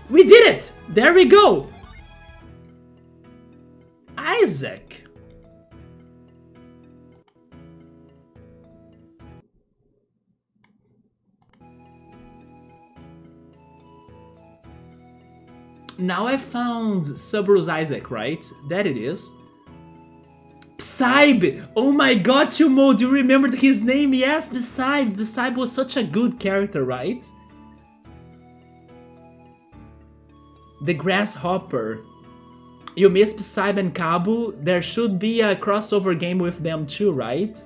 We did it! There we go! Isaac. Now I found Subaru's Isaac, right? That it is. Psybe! Oh my god, Chumo, do you remember his name? Yes, Psybe. Psybe was such a good character, right? The Grasshopper. You missed Psybe and Kabu. There should be a crossover game with them too, right?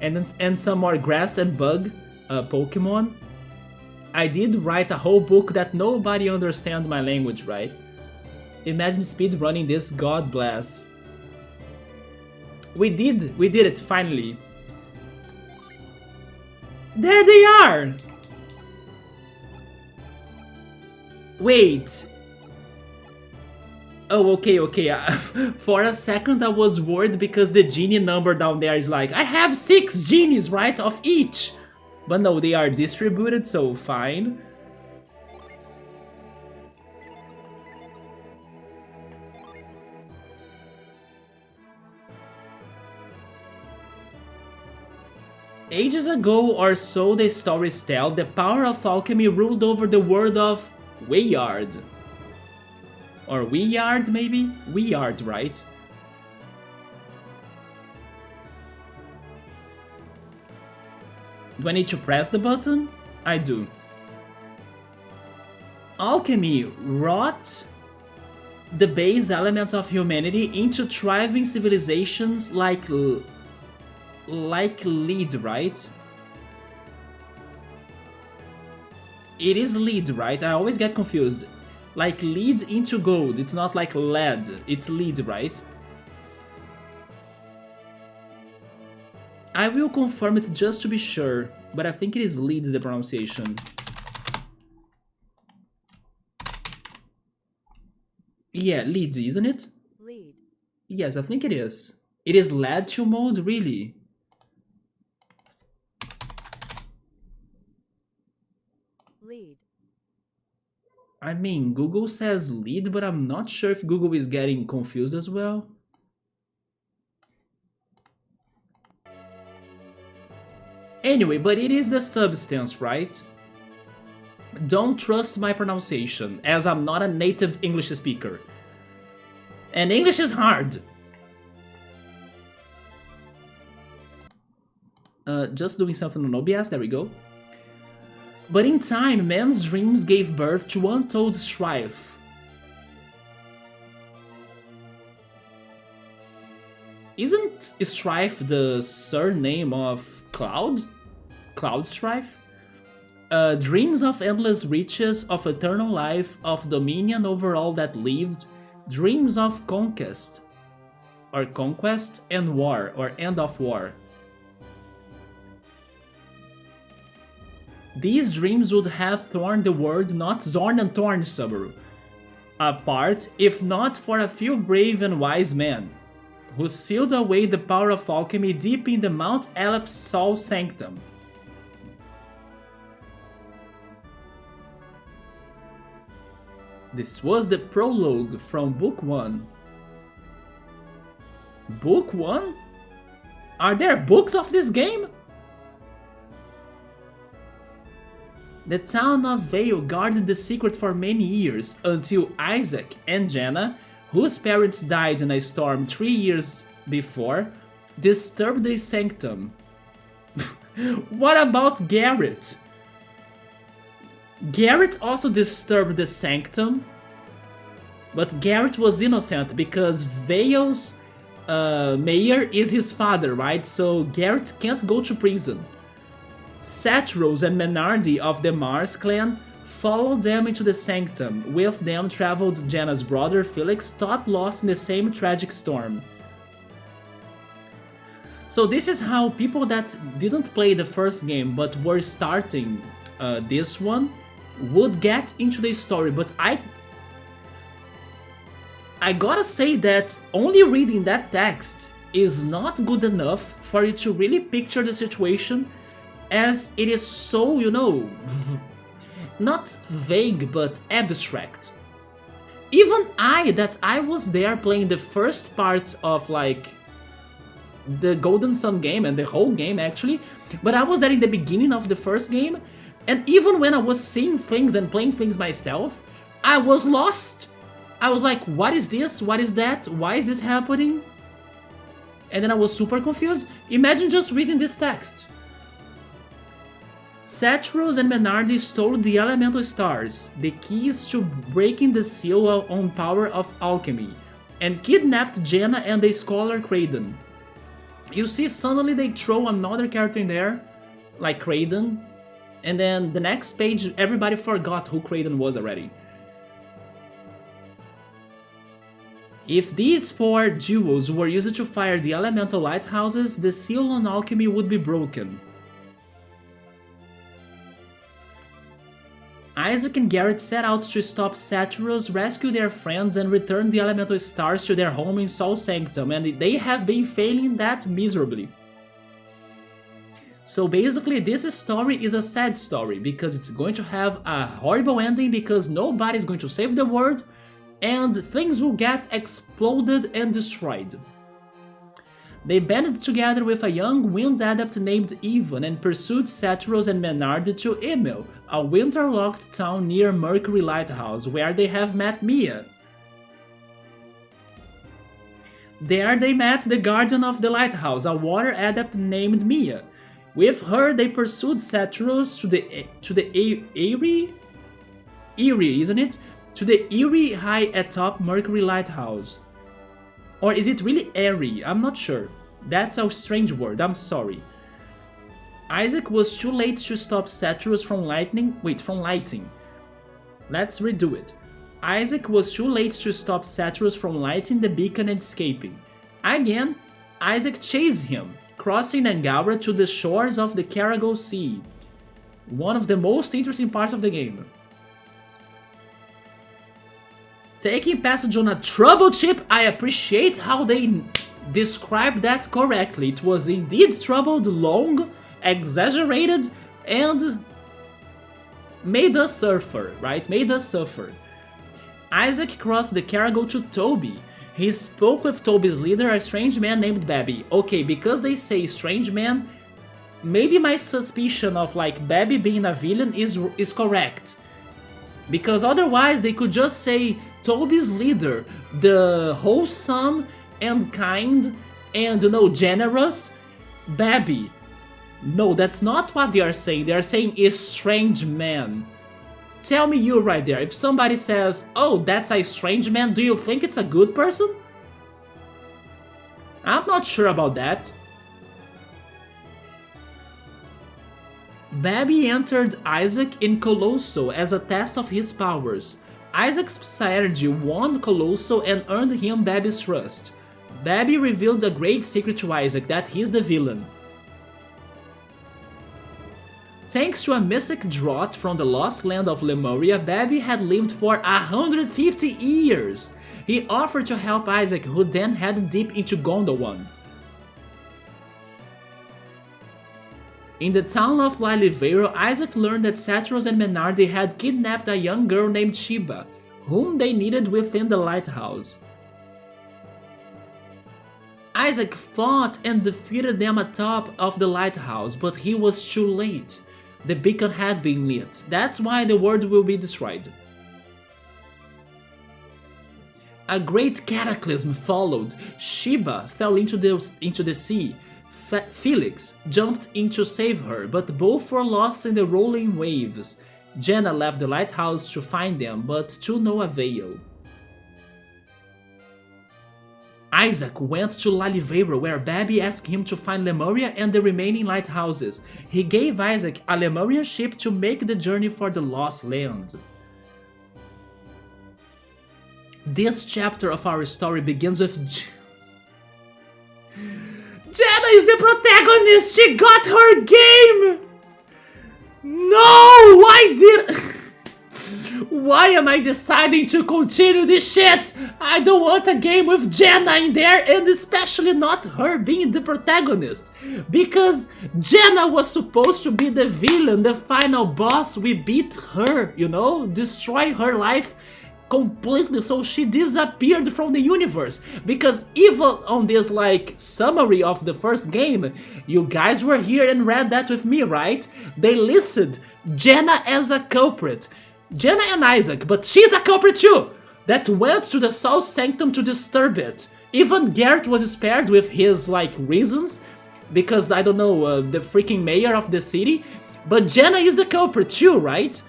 And some more grass and bug Pokemon. I did write a whole book that nobody understands my language, right? Imagine speed running this, God bless. We did it finally. There they are! Wait. Oh, okay. For a second I was worried because the genie number down there is like, I have 6 genies, right, of each. But no, they are distributed, so fine. Ages ago or so, the stories tell, the power of alchemy ruled over the world of Weyard. Or Weyard, maybe? Weyard, right? Do I need to press the button? I do. Alchemy wrought the base elements of humanity into thriving civilizations like lead, right? It is lead, right? I always get confused. Like lead into gold, it's not like lead, it's lead, right? I will confirm it just to be sure, but I think it is lead, the pronunciation. Yeah, lead, isn't it? Lead. Yes, I think it is. It is lead to mode, really? Lead. I mean, Google says lead, but I'm not sure if Google is getting confused as well. Anyway, but it is the substance, right? Don't trust my pronunciation, as I'm not a native English speaker. And English is hard! Just doing something on OBS, there we go. But in time, man's dreams gave birth to untold strife. Isn't Strife the surname of Cloud? Cloud Strife? Dreams of endless riches, of eternal life, of dominion over all that lived, dreams of conquest, or conquest, and war, or end of war. These dreams would have torn the world, not Zorn and Torn, Subaru, apart, if not for a few brave and wise men, who sealed away the power of alchemy deep in the Mount Aleph Sol Sanctum. This was the prologue from Book 1. Book 1? Are there books of this game? The town of Vale guarded the secret for many years, until Isaac and Jenna, whose parents died in a storm 3 years before, disturbed the sanctum. What about Garrett? Garrett also disturbed the sanctum, but Garrett was innocent because Vale's mayor is his father, right? So Garrett can't go to prison. Satros and Menardi of the Mars clan followed them into the sanctum. With them traveled Jenna's brother Felix, thought lost in the same tragic storm. So this is how people that didn't play the first game but were starting this one would get into the story, but I gotta say that only reading that text is not good enough for you to really picture the situation, as it is so, you know, not vague, but abstract. Even I was there playing the first part of like the Golden Sun game and the whole game actually, but I was there in the beginning of the first game, and even when I was seeing things and playing things myself, I was lost. I was like, what is this? What is that? Why is this happening? And then I was super confused. Imagine just reading this text. Satros and Menardi stole the elemental stars, the keys to breaking the seal on power of alchemy, and kidnapped Jenna and the scholar Kraden. You see, suddenly they throw another character in there, like Kraden, and then the next page everybody forgot who Kraden was already. If these 4 jewels were used to fire the elemental lighthouses, the seal on alchemy would be broken. Isaac and Garrett set out to stop Satyrus, rescue their friends, and return the elemental stars to their home in Sol Sanctum, and they have been failing that miserably. So basically this story is a sad story, because it's going to have a horrible ending because nobody's going to save the world, and things will get exploded and destroyed. They banded together with a young wind adept named Ivan and pursued Satyrus and Menard to Emil, a winter-locked town near Mercury Lighthouse, where they have met Mia. There they met the guardian of the lighthouse, a water adept named Mia. With her, they pursued Satyrus to the Erie, isn't it? To the Erie high atop Mercury Lighthouse. Or is it really airy? I'm not sure. That's a strange word, I'm sorry. Isaac was too late to stop Satyrus from lighting. Let's redo it. Isaac was too late to stop Satyrus from lighting the beacon and escaping. Again, Isaac chased him, crossing Angara to the shores of the Caragal Sea. One of the most interesting parts of the game. Taking passage on a troubled ship, I appreciate how they described that correctly. It was indeed troubled, long, exaggerated, and made us suffer, right? Made us suffer. Isaac crossed the Caragal to Toby. He spoke with Toby's leader, a strange man named Babby. Okay, because they say strange man, maybe my suspicion of like Babby being a villain is correct. Because otherwise they could just say Toby's leader, the wholesome and kind and, generous Babby. No, that's not what they are saying. They are saying a strange man. Tell me you right there, if somebody says, oh, that's a strange man, do you think it's a good person? I'm not sure about that. Babby entered Isaac in Colosso as a test of his powers. Isaac's psyenergy won Colosso and earned him Babby's trust. Babby revealed a great secret to Isaac, that he's the villain. Thanks to a mystic drought from the lost land of Lemuria, Babby had lived for 150 years. He offered to help Isaac, who then headed deep into Gondolin. In the town of Liliveiro, Isaac learned that Satyrus and Menardi had kidnapped a young girl named Shiba, whom they needed within the lighthouse. Isaac fought and defeated them atop of the lighthouse, but he was too late. The beacon had been lit. That's why the world will be destroyed. A great cataclysm followed. Shiba fell into the sea. Felix jumped in to save her, but both were lost in the rolling waves. Jenna left the lighthouse to find them, but to no avail. Isaac went to Liliveiro, where Babby asked him to find Lemuria and the remaining lighthouses. He gave Isaac a Lemurian ship to make the journey for the Lost Land. This chapter of our story begins with Jenna is the protagonist! She got her game! No! Why did... Why am I deciding to continue this shit? I don't want a game with Jenna in there, and especially not her being the protagonist. Because Jenna was supposed to be the villain, the final boss. We beat her, you know, destroy her life completely, so she disappeared from the universe. Because even on this like summary of the first game, you guys were here and read that with me, right? They listed Jenna as a culprit. Jenna and Isaac, but she's a culprit too, that went to the Soul Sanctum to disturb it. Even Garrett was spared with his like reasons, because I don't know, the freaking mayor of the city. But Jenna is the culprit too, right?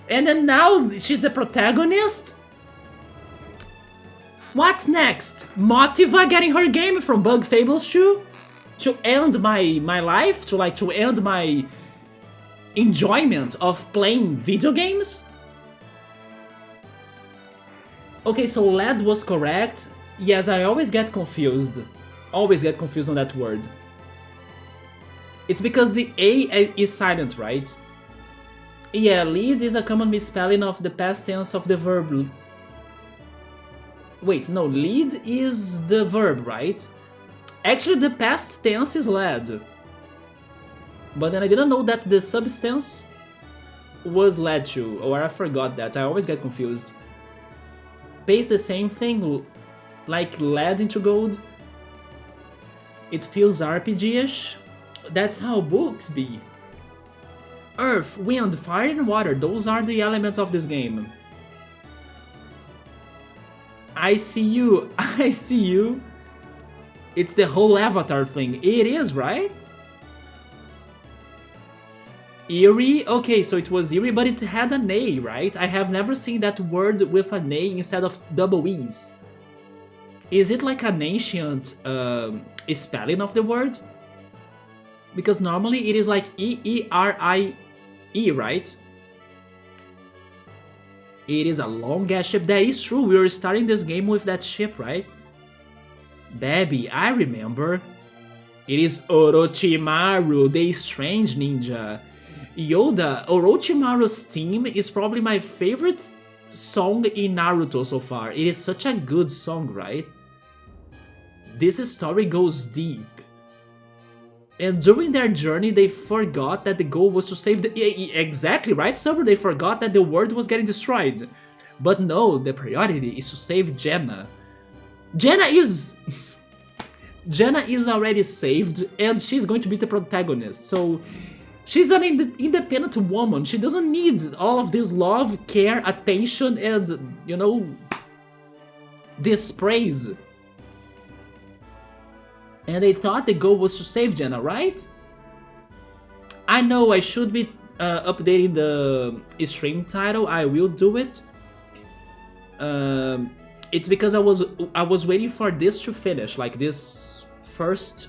And then now she's the protagonist? What's next? Motiva getting her game from Bug Fables 2? To end my life? To end my enjoyment of playing video games? Okay, so LED was correct. Yes, I always get confused. Always get confused on that word. It's because the A is silent, right? Yeah, lead is a common misspelling of the past tense of the verb. Wait, no, lead is the verb, right? Actually, the past tense is led. But then I didn't know that the substance was led to, or I forgot that. I always get confused. Paste the same thing, like led into gold. It feels RPG-ish. That's how books be. Earth, wind, fire and water, those are the elements of this game. I see you, I see you. It's the whole Avatar thing. It is, right? Eerie? Okay, so it was eerie, but it had an A, right? I have never seen that word with an A instead of double E's. Is it like an ancient spelling of the word? Because normally it is like E-E-R-I-E, right? It is a long-ass ship. That is true, we were starting this game with that ship, right? Baby, I remember. It is Orochimaru, the strange ninja. Yoda, Orochimaru's theme is probably my favorite song in Naruto so far. It is such a good song, right? This story goes deep. And during their journey, they forgot that the goal was to save the... Exactly, right, Summer? They forgot that the world was getting destroyed. But no, the priority is to save Jenna. Jenna is... Jenna is already saved, and she's going to be the protagonist, so... She's an independent woman. She doesn't need all of this love, care, attention, and, you know... this praise. And they thought the goal was to save Jenna, right? I know I should be updating the stream title. I will do it. It's because I was waiting for this to finish, like this first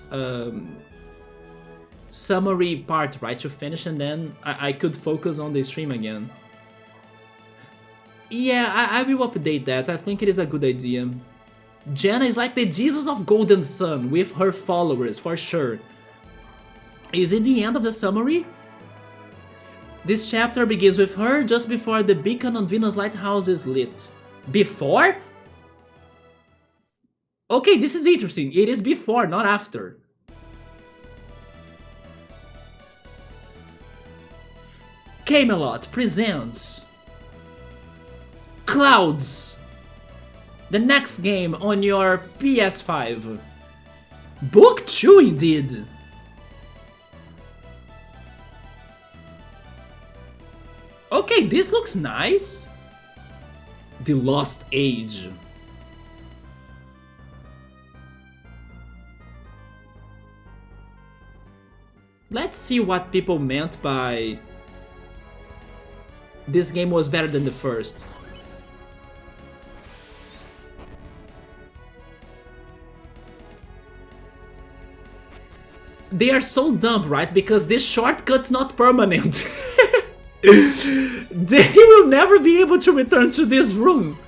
summary part, right, to finish, and then I could focus on the stream again. Yeah, I will update that. I think it is a good idea. Jenna is like the Jesus of Golden Sun with her followers, for sure. Is it the end of the summary? This chapter begins with her just before the beacon on Venus Lighthouse is lit. Before? Okay, this is interesting. It is before, not after. Camelot presents Clouds, the next game on your PS5. Book 2 indeed. Okay, this looks nice. The Lost Age. Let's see what people meant by this game was better than the first. They are so dumb, right? Because this shortcut's not permanent. They will never be able to return to this room.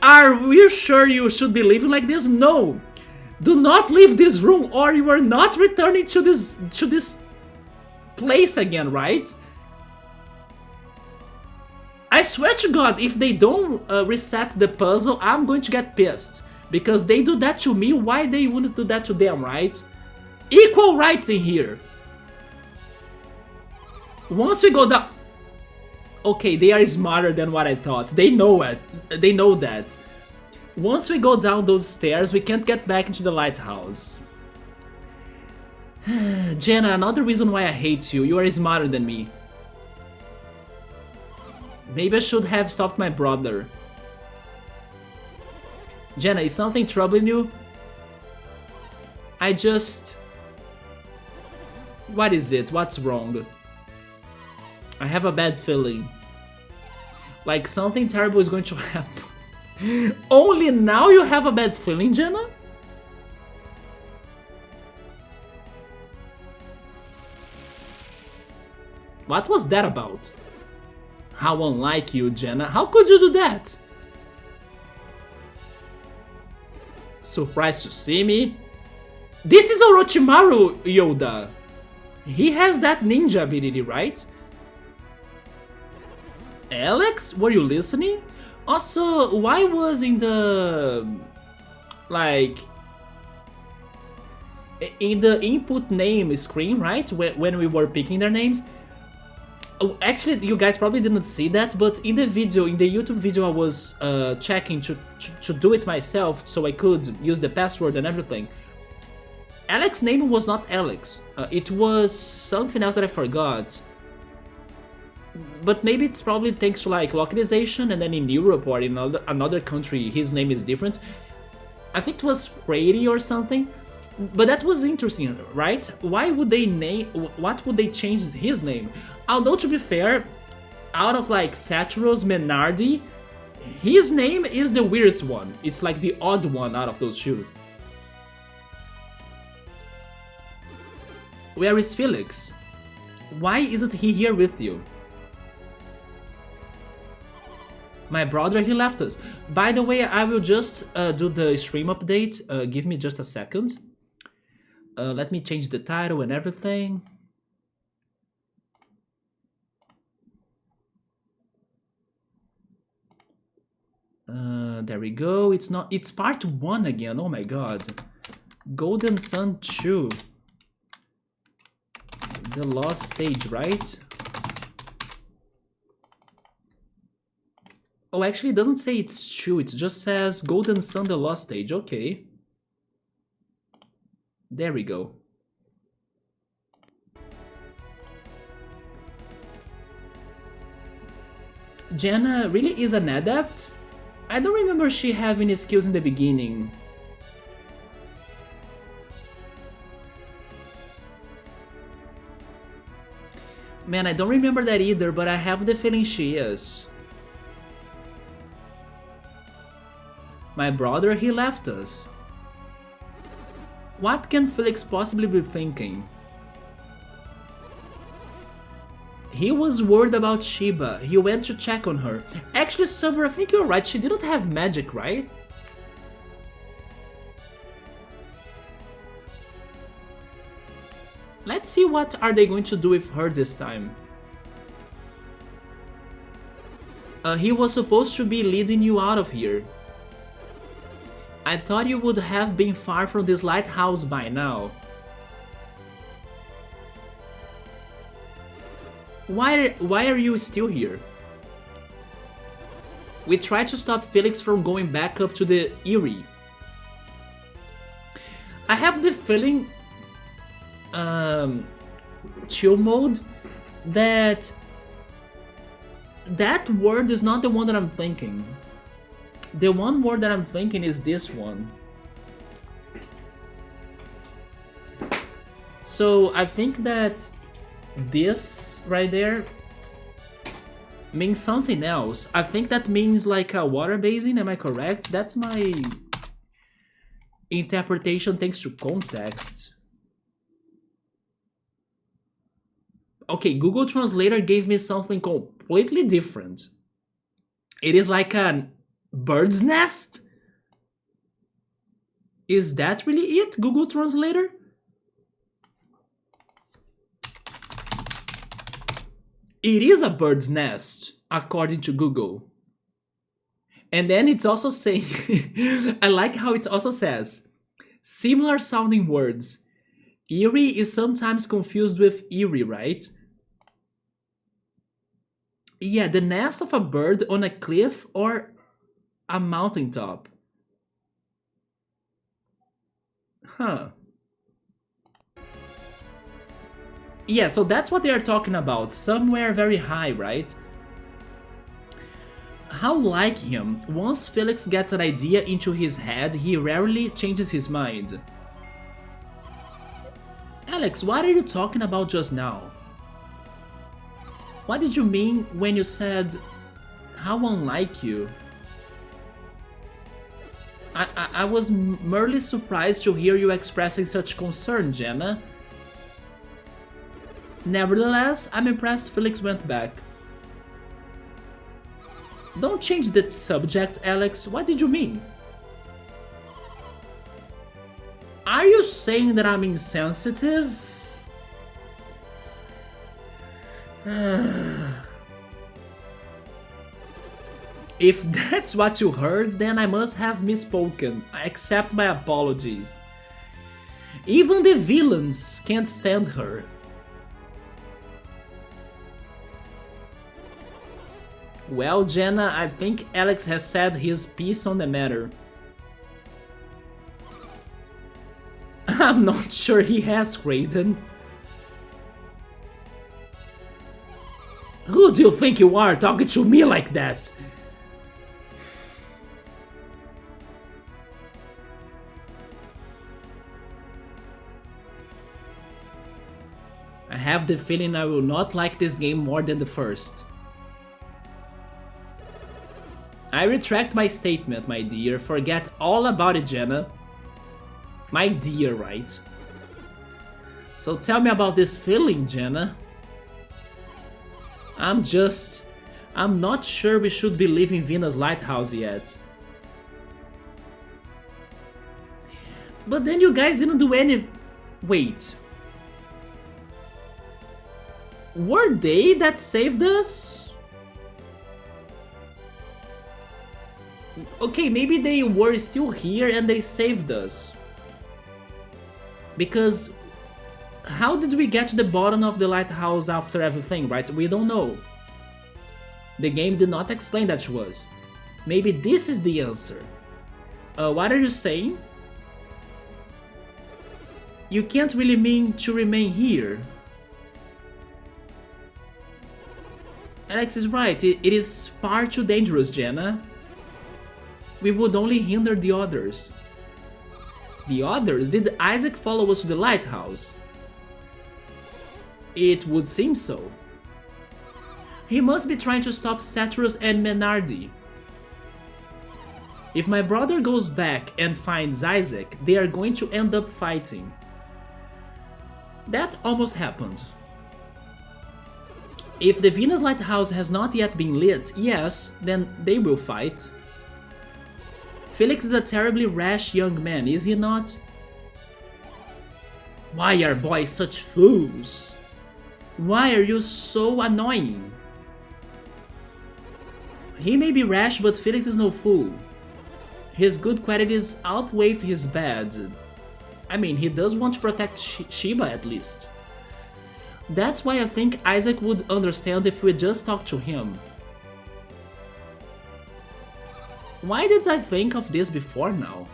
Are we sure you should be living like this? No. Do not leave this room or you are not returning to this place again, right? I swear to God, if they don't reset the puzzle, I'm going to get pissed. Because they do that to me, why they wouldn't do that to them, right? Equal rights in here. Once we go down... Okay, they are smarter than what I thought. They know it. They know that. Once we go down those stairs, we can't get back into the lighthouse. Jenna, another reason why I hate you. You are smarter than me. Maybe I should have stopped my brother. Jenna, is something troubling you? I just... What is it? What's wrong? I have a bad feeling. Like something terrible is going to happen. Only now you have a bad feeling, Jenna? What was that about? How unlike you, Jenna. How could you do that? Surprised to see me? This is Orochimaru, Yoda. He has that ninja ability, right? Alex, were you listening? Also, why was in the... like... in the input name screen, right? When we were picking their names. Oh, actually, you guys probably didn't see that, but in the video, in the YouTube video I was checking to do it myself so I could use the password and everything. Alex's name was not Alex. It was something else that I forgot. But maybe it's probably thanks to like localization, and then in Europe or in another country his name is different. I think it was Brady or something. But that was interesting, right? Why would they name... what would they change his name? Although, to be fair, out of like Saturos, Menardi, his name is the weirdest one. It's like the odd one out of those two. Where is Felix? Why isn't he here with you? My brother, he left us. By the way, I will just do the stream update. Give me just a second. Let me change the title and everything. There we go. It's part 1 again. Oh my god. Golden Sun 2. The lost stage, right? Oh, actually it doesn't say it's 2. It just says Golden Sun, the lost stage. Okay. There we go. Jenna really is an adept? I don't remember she having any skills in the beginning. Man, I don't remember that either, but I have the feeling she is. My brother, he left us. What can Felix possibly be thinking? He was worried about Shiba. He went to check on her. Actually, Summer, I think you're right. She didn't have magic, right? Let's see what are they going to do with her this time. He was supposed to be leading you out of here. I thought you would have been far from this lighthouse by now. Why are you still here? We tried to stop Felix from going back up to the Eyrie. I have the feeling, chill mode, that word is not the one that I'm thinking. The one word that I'm thinking is this one. So I think that this right there means something else. I think that means like a water basin, am I correct? That's my interpretation thanks to context. Okay, Google Translator gave me something completely different. It is like a bird's nest? Is that really it, Google Translator? It is a bird's nest. according to Google. And then it's also saying, I like how it also says, similar sounding words. Eerie is sometimes confused with eerie, right? Yeah, the nest of a bird on a cliff or a mountaintop. Huh. Yeah, so that's what they are talking about. Somewhere very high, right? How like him, once Felix gets an idea into his head, he rarely changes his mind. Alex, what are you talking about just now? What did you mean when you said, how unlike you? I was merely surprised to hear you expressing such concern, Jenna. Nevertheless, I'm impressed Felix went back. Don't change the subject, Alex. What did you mean? Are you saying that I'm insensitive? If that's what you heard, then I must have misspoken. I accept my apologies. Even the villains can't stand her. Well, Jenna, I think Alex has said his piece on the matter. I'm not sure he has, Raiden. Who do you think you are talking to me like that? I have the feeling I will not like this game more than the first. I retract my statement, my dear. Forget all about it, Jenna. My dear, right? So tell me about this feeling, Jenna. I'm not sure we should be leaving Venus Lighthouse yet. But then you guys didn't do any... Wait. Were they that saved us? Okay, maybe they were still here and they saved us. Because how did we get to the bottom of the lighthouse after everything, right? We don't know. The game did not explain that to us. Maybe this is the answer. What are you saying? You can't really mean to remain here. Alex is right, it is far too dangerous, Jenna. We would only hinder the others. The others? Did Isaac follow us to the lighthouse? It would seem so. He must be trying to stop Cetrus and Menardi. If my brother goes back and finds Isaac, they are going to end up fighting. That almost happened. If the Venus Lighthouse has not yet been lit, yes, then they will fight. Felix is a terribly rash young man, is he not? Why are boys such fools? Why are you so annoying? He may be rash, but Felix is no fool. His good qualities outweigh his bad. I mean, he does want to protect Shiba at least. That's why I think Isaac would understand if we just talked to him. Why did I think of this before now?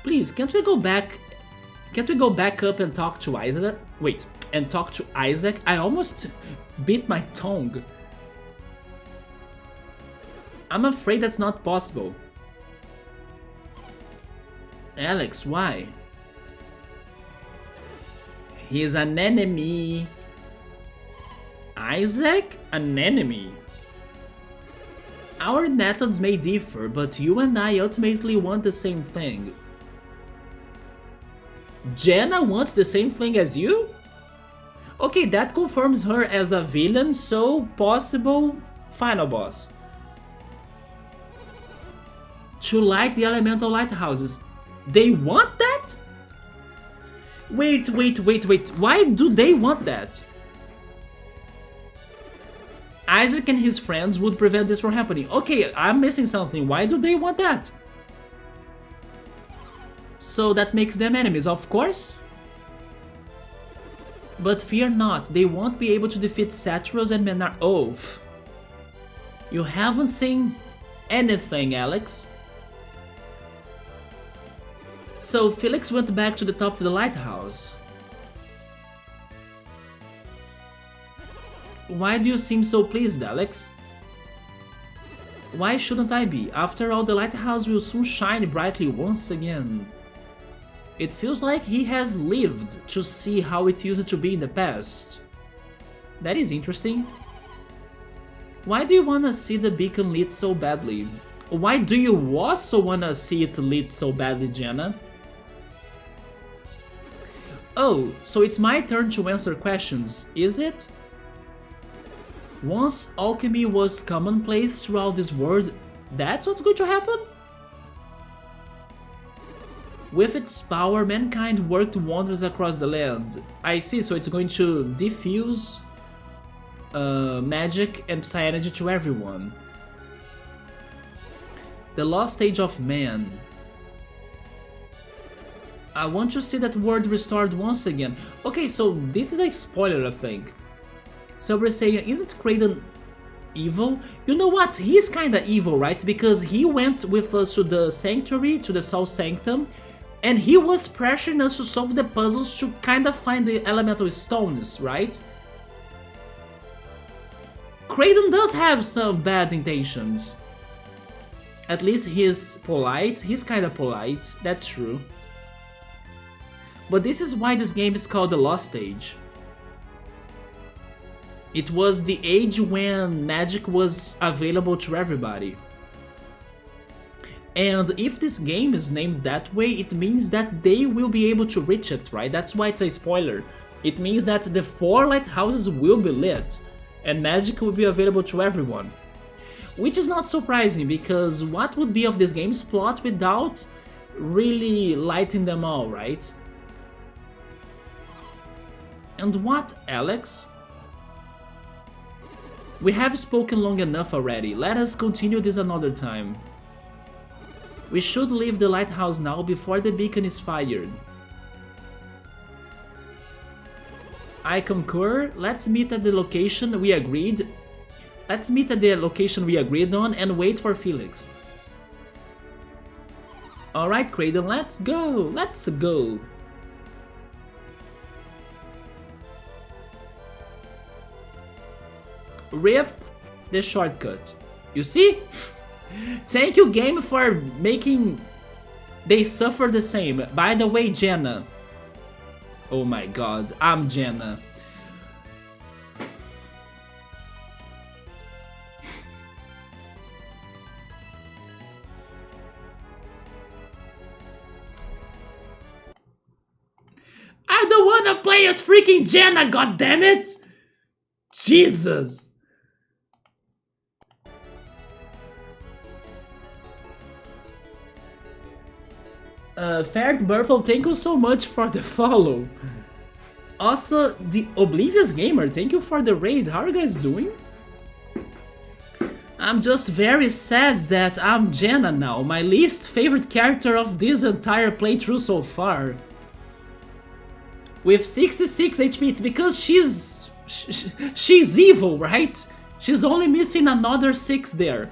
Please, can't we go back up and talk to Isaac? Wait, and talk to Isaac? I almost bit my tongue. I'm afraid that's not possible. Alex, why? He's an enemy. Isaac? An enemy? Our methods may differ, but you and I ultimately want the same thing. Jenna wants the same thing as you? Okay, that confirms her as a villain, so possible final boss. To light the elemental lighthouses. They want that? Wait. Why do they want that? Isaac and his friends would prevent this from happening. Okay, I'm missing something. Why do they want that? So that makes them enemies, of course. But fear not, they won't be able to defeat Satros and Menar. Oh, you haven't seen anything, Alex. So Felix went back to the top of the lighthouse. Why do you seem so pleased, Alex? Why shouldn't I be? After all, the lighthouse will soon shine brightly once again. It feels like he has lived to see how it used to be in the past. That is interesting. Why do you wanna see the beacon lit so badly? Why do you also wanna see it lit so badly, Jenna? Oh, so it's my turn to answer questions, is it? Once alchemy was commonplace throughout this world, that's what's going to happen? With its power, mankind worked wonders across the land. I see, so it's going to diffuse magic and psi energy to everyone. The lost age of man. I want to see that world restored once again. Okay, so this is a spoiler, I think. So we're saying, isn't Kraden evil? You know what? He's kinda evil, right? Because he went with us to the sanctuary, to the Soul Sanctum, and he was pressuring us to solve the puzzles to kinda find the elemental stones, right? Kraden does have some bad intentions. At least he's polite, he's kinda polite, that's true. But this is why this game is called the Lost Age. It was the age when magic was available to everybody. And if this game is named that way, it means that they will be able to reach it, right? That's why it's a spoiler. It means that the 4 lighthouses will be lit, and magic will be available to everyone. Which is not surprising, because what would be of this game's plot without really lighting them all, right? And what, Alex? We have spoken long enough already, let us continue this another time. We should leave the lighthouse now before the beacon is fired. I concur, let's meet at the location we agreed. Let's meet at the location we agreed on and wait for Felix. Alright Kraden, let's go! Rip the shortcut. You see? Thank you game for making they suffer the same. By the way, Jenna. Oh my god, I'm Jenna. I don't wanna play as freaking Jenna, goddammit! Jesus! Ferret Burfle, thank you so much for the follow. Also, the Oblivious Gamer, thank you for the raid. How are you guys doing? I'm just very sad that I'm Jenna now, my least favorite character of this entire playthrough so far. With 66 HP, it's because she's evil, right? She's only missing another 6 there.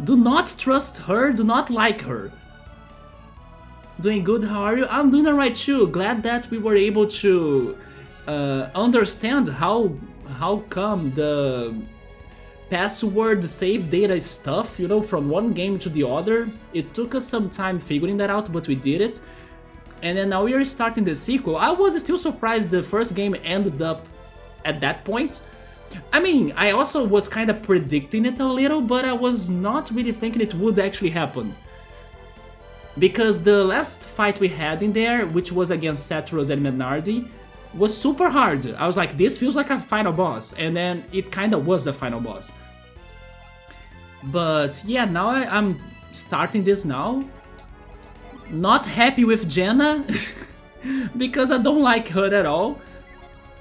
Do not trust her, do not like her. Doing good, how are you? I'm doing alright too. Glad that we were able to understand how come the password save data stuff, you know, from one game to the other. It took us some time figuring that out, but we did it. And then now we are starting the sequel. I was still surprised the first game ended up at that point. I mean, I also was kind of predicting it a little, but I was not really thinking it would actually happen. Because the last fight we had in there, which was against Satros and Menardi, was super hard. I was like, this feels like a final boss, and then it kinda was the final boss. But yeah, now I'm starting this now. Not happy with Jenna, because I don't like her at all.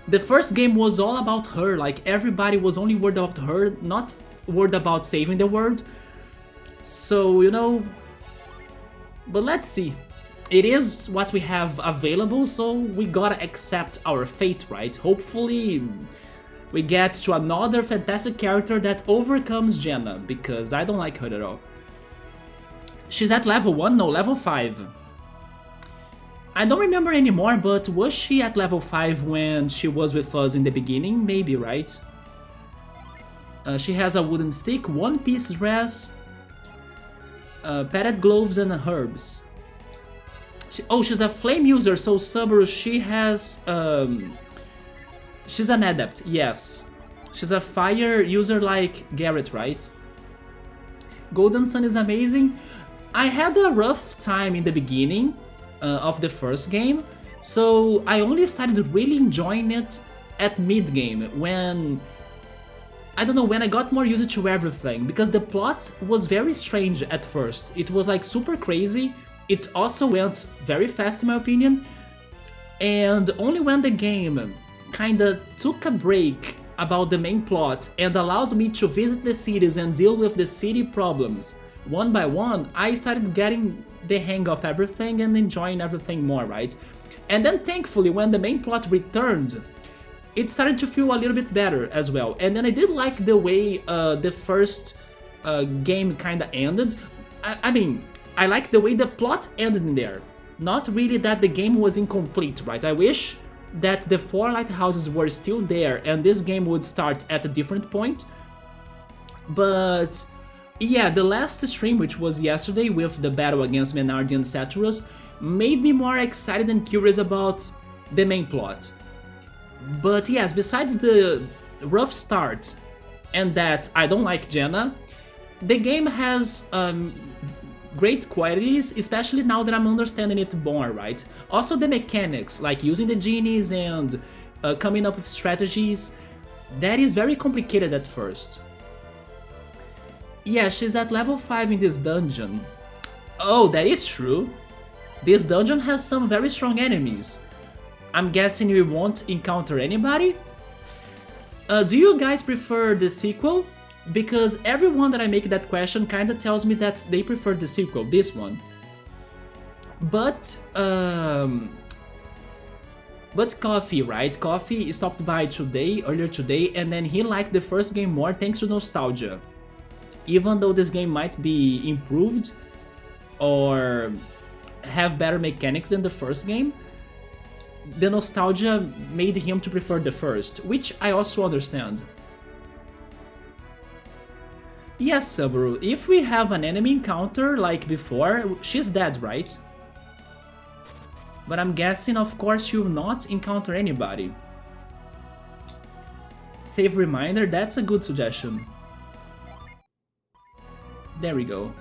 The first game was all about her, like everybody was only worried about her, not worried about saving the world. So, you know, but let's see. It is what we have available, so we gotta accept our fate, right? Hopefully we get to another fantastic character that overcomes Jenna, because I don't like her at all. She's at level 1? No, level 5. I don't remember anymore, but was she at level 5 when she was with us in the beginning? Maybe, right? She has a wooden stick, one-piece dress, padded gloves and herbs. She's a flame user, so Subaru, she has... she's an adept, yes. She's a fire user like Garrett, right? Golden Sun is amazing. I had a rough time in the beginning of the first game, so I only started really enjoying it at mid-game, when... I don't know, when I got more used to everything, because the plot was very strange at first. It was like super crazy. It also went very fast in my opinion, and only when the game kinda took a break about the main plot and allowed me to visit the cities and deal with the city problems one by one, I started getting the hang of everything and enjoying everything more, right? And then thankfully when the main plot returned, it started to feel a little bit better as well. And then I did like the way the first game kinda ended. I mean, I like the way the plot ended in there. Not really that the game was incomplete, right? I wish that the 4 lighthouses were still there and this game would start at a different point. But yeah, the last stream, which was yesterday with the battle against Menardi and Saturus, made me more excited and curious about the main plot. But yes, besides the rough start and that I don't like Jenna, the game has great qualities, especially now that I'm understanding it more, right? Also the mechanics, like using the genies and coming up with strategies, that is very complicated at first. Yeah, she's at level 5 in this dungeon. Oh, that is true. This dungeon has some very strong enemies. I'm guessing we won't encounter anybody? Do you guys prefer the sequel? Because everyone that I make that question kinda tells me that they prefer the sequel, this one. But Coffee, right? Coffee stopped by earlier today, and then he liked the first game more thanks to nostalgia. Even though this game might be improved or have better mechanics than the first game, the nostalgia made him to prefer the first, which I also understand. Yes, Subaru, if we have an enemy encounter like before, she's dead, right? But I'm guessing, of course, you'll not encounter anybody. Save reminder, that's a good suggestion. There we go.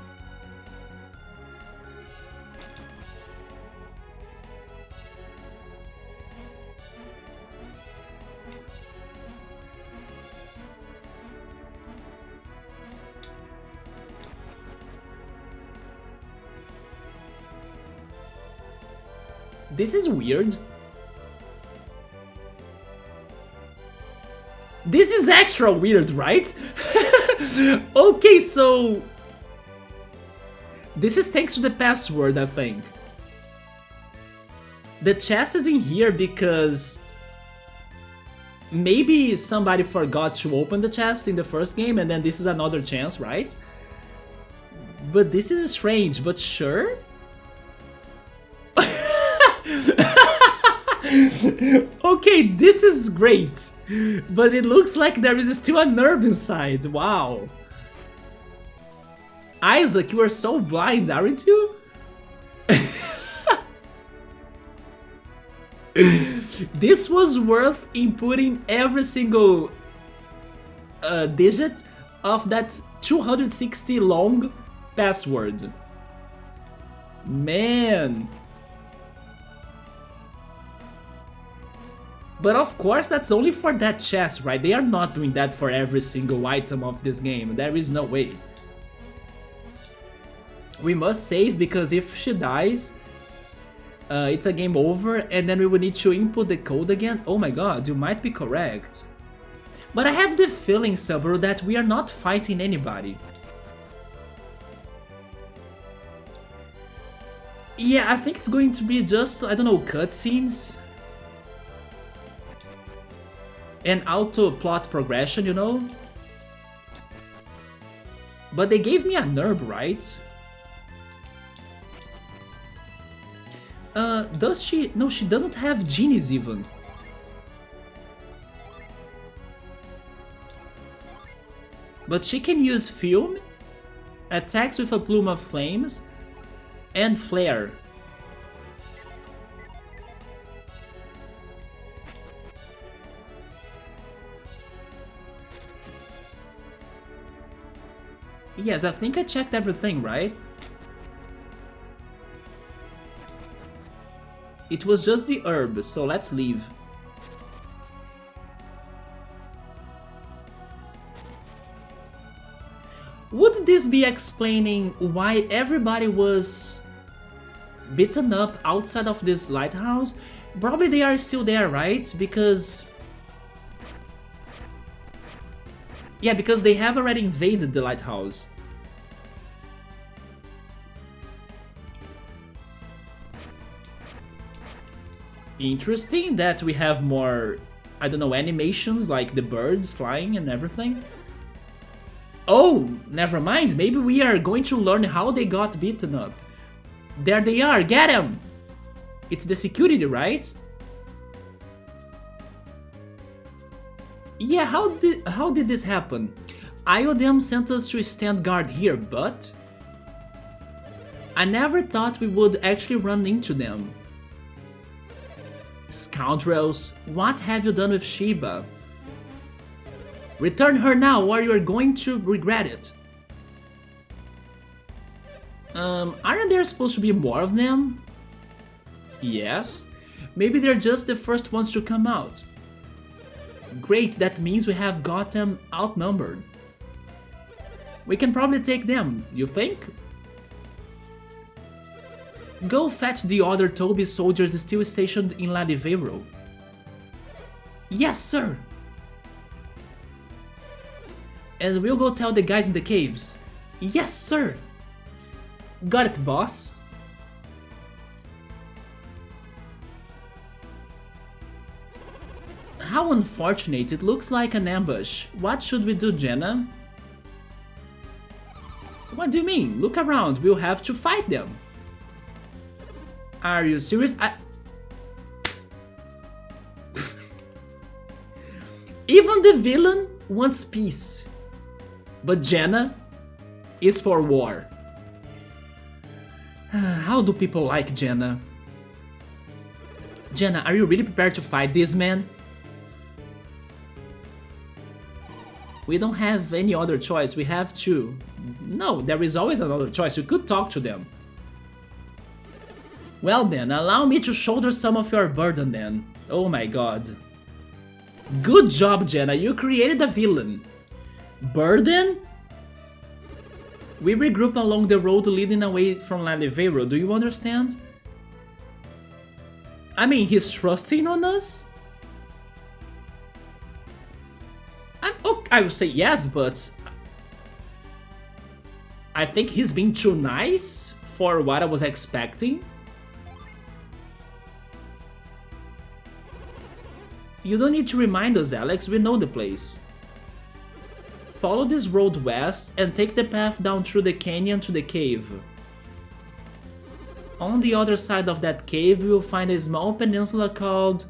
This is weird. This is extra weird, right? Okay, so... this is thanks to the password, I think. The chest is in here because... maybe somebody forgot to open the chest in the first game and then this is another chance, right? But this is strange, but sure? Okay, this is great, but it looks like there is still a nerve inside. Wow. Isaac, you are so blind, aren't you? This was worth inputting every single digit of that 260 long password. Man. But of course that's only for that chest, right? They are not doing that for every single item of this game. There is no way. We must save because if she dies... it's a game over, and then we will need to input the code again. Oh my god, you might be correct. But I have the feeling, Subaru, that we are not fighting anybody. Yeah, I think it's going to be just, I don't know, cutscenes. And auto plot progression, you know? But they gave me a herb, right? Does she? No, she doesn't have genies even. But she can use Fume, attacks with a plume of flames, and Flare. Yes, I think I checked everything, right? It was just the herb, so let's leave. Would this be explaining why everybody was beaten up outside of this lighthouse? Probably they are still there, right? Because... yeah, because they have already invaded the lighthouse. Interesting that we have more, I don't know, animations like the birds flying and everything. Oh, never mind, maybe we are going to learn how they got beaten up. There they are, get them! It's the security, right? Yeah, how did this happen? Iodem sent us to stand guard here, but... I never thought we would actually run into them. Scoundrels, what have you done with Sheba? Return her now or you are going to regret it. Aren't there supposed to be more of them? Yes. Maybe they're just the first ones to come out. Great, that means we have got them outnumbered. We can probably take them, you think? Go fetch the other Toby soldiers still stationed in Ladivero. Yes, sir! And we'll go tell the guys in the caves. Yes, sir! Got it, boss. How unfortunate, it looks like an ambush. What should we do, Jenna? What do you mean? Look around, we'll have to fight them. Are you serious? Even the villain wants peace. But Jenna is for war. How do people like Jenna? Jenna, are you really prepared to fight this man? We don't have any other choice, we have to. No, there is always another choice, you could talk to them. Well then, allow me to shoulder some of your burden then. Oh my god. Good job, Jenna, you created a villain. Burden? We regroup along the road leading away from Lalivero, do you understand? I mean, he's trusting on us? I would say yes, but... I think he's being too nice for what I was expecting. You don't need to remind us, Alex, we know the place. Follow this road west and take the path down through the canyon to the cave. On the other side of that cave, you will find a small peninsula called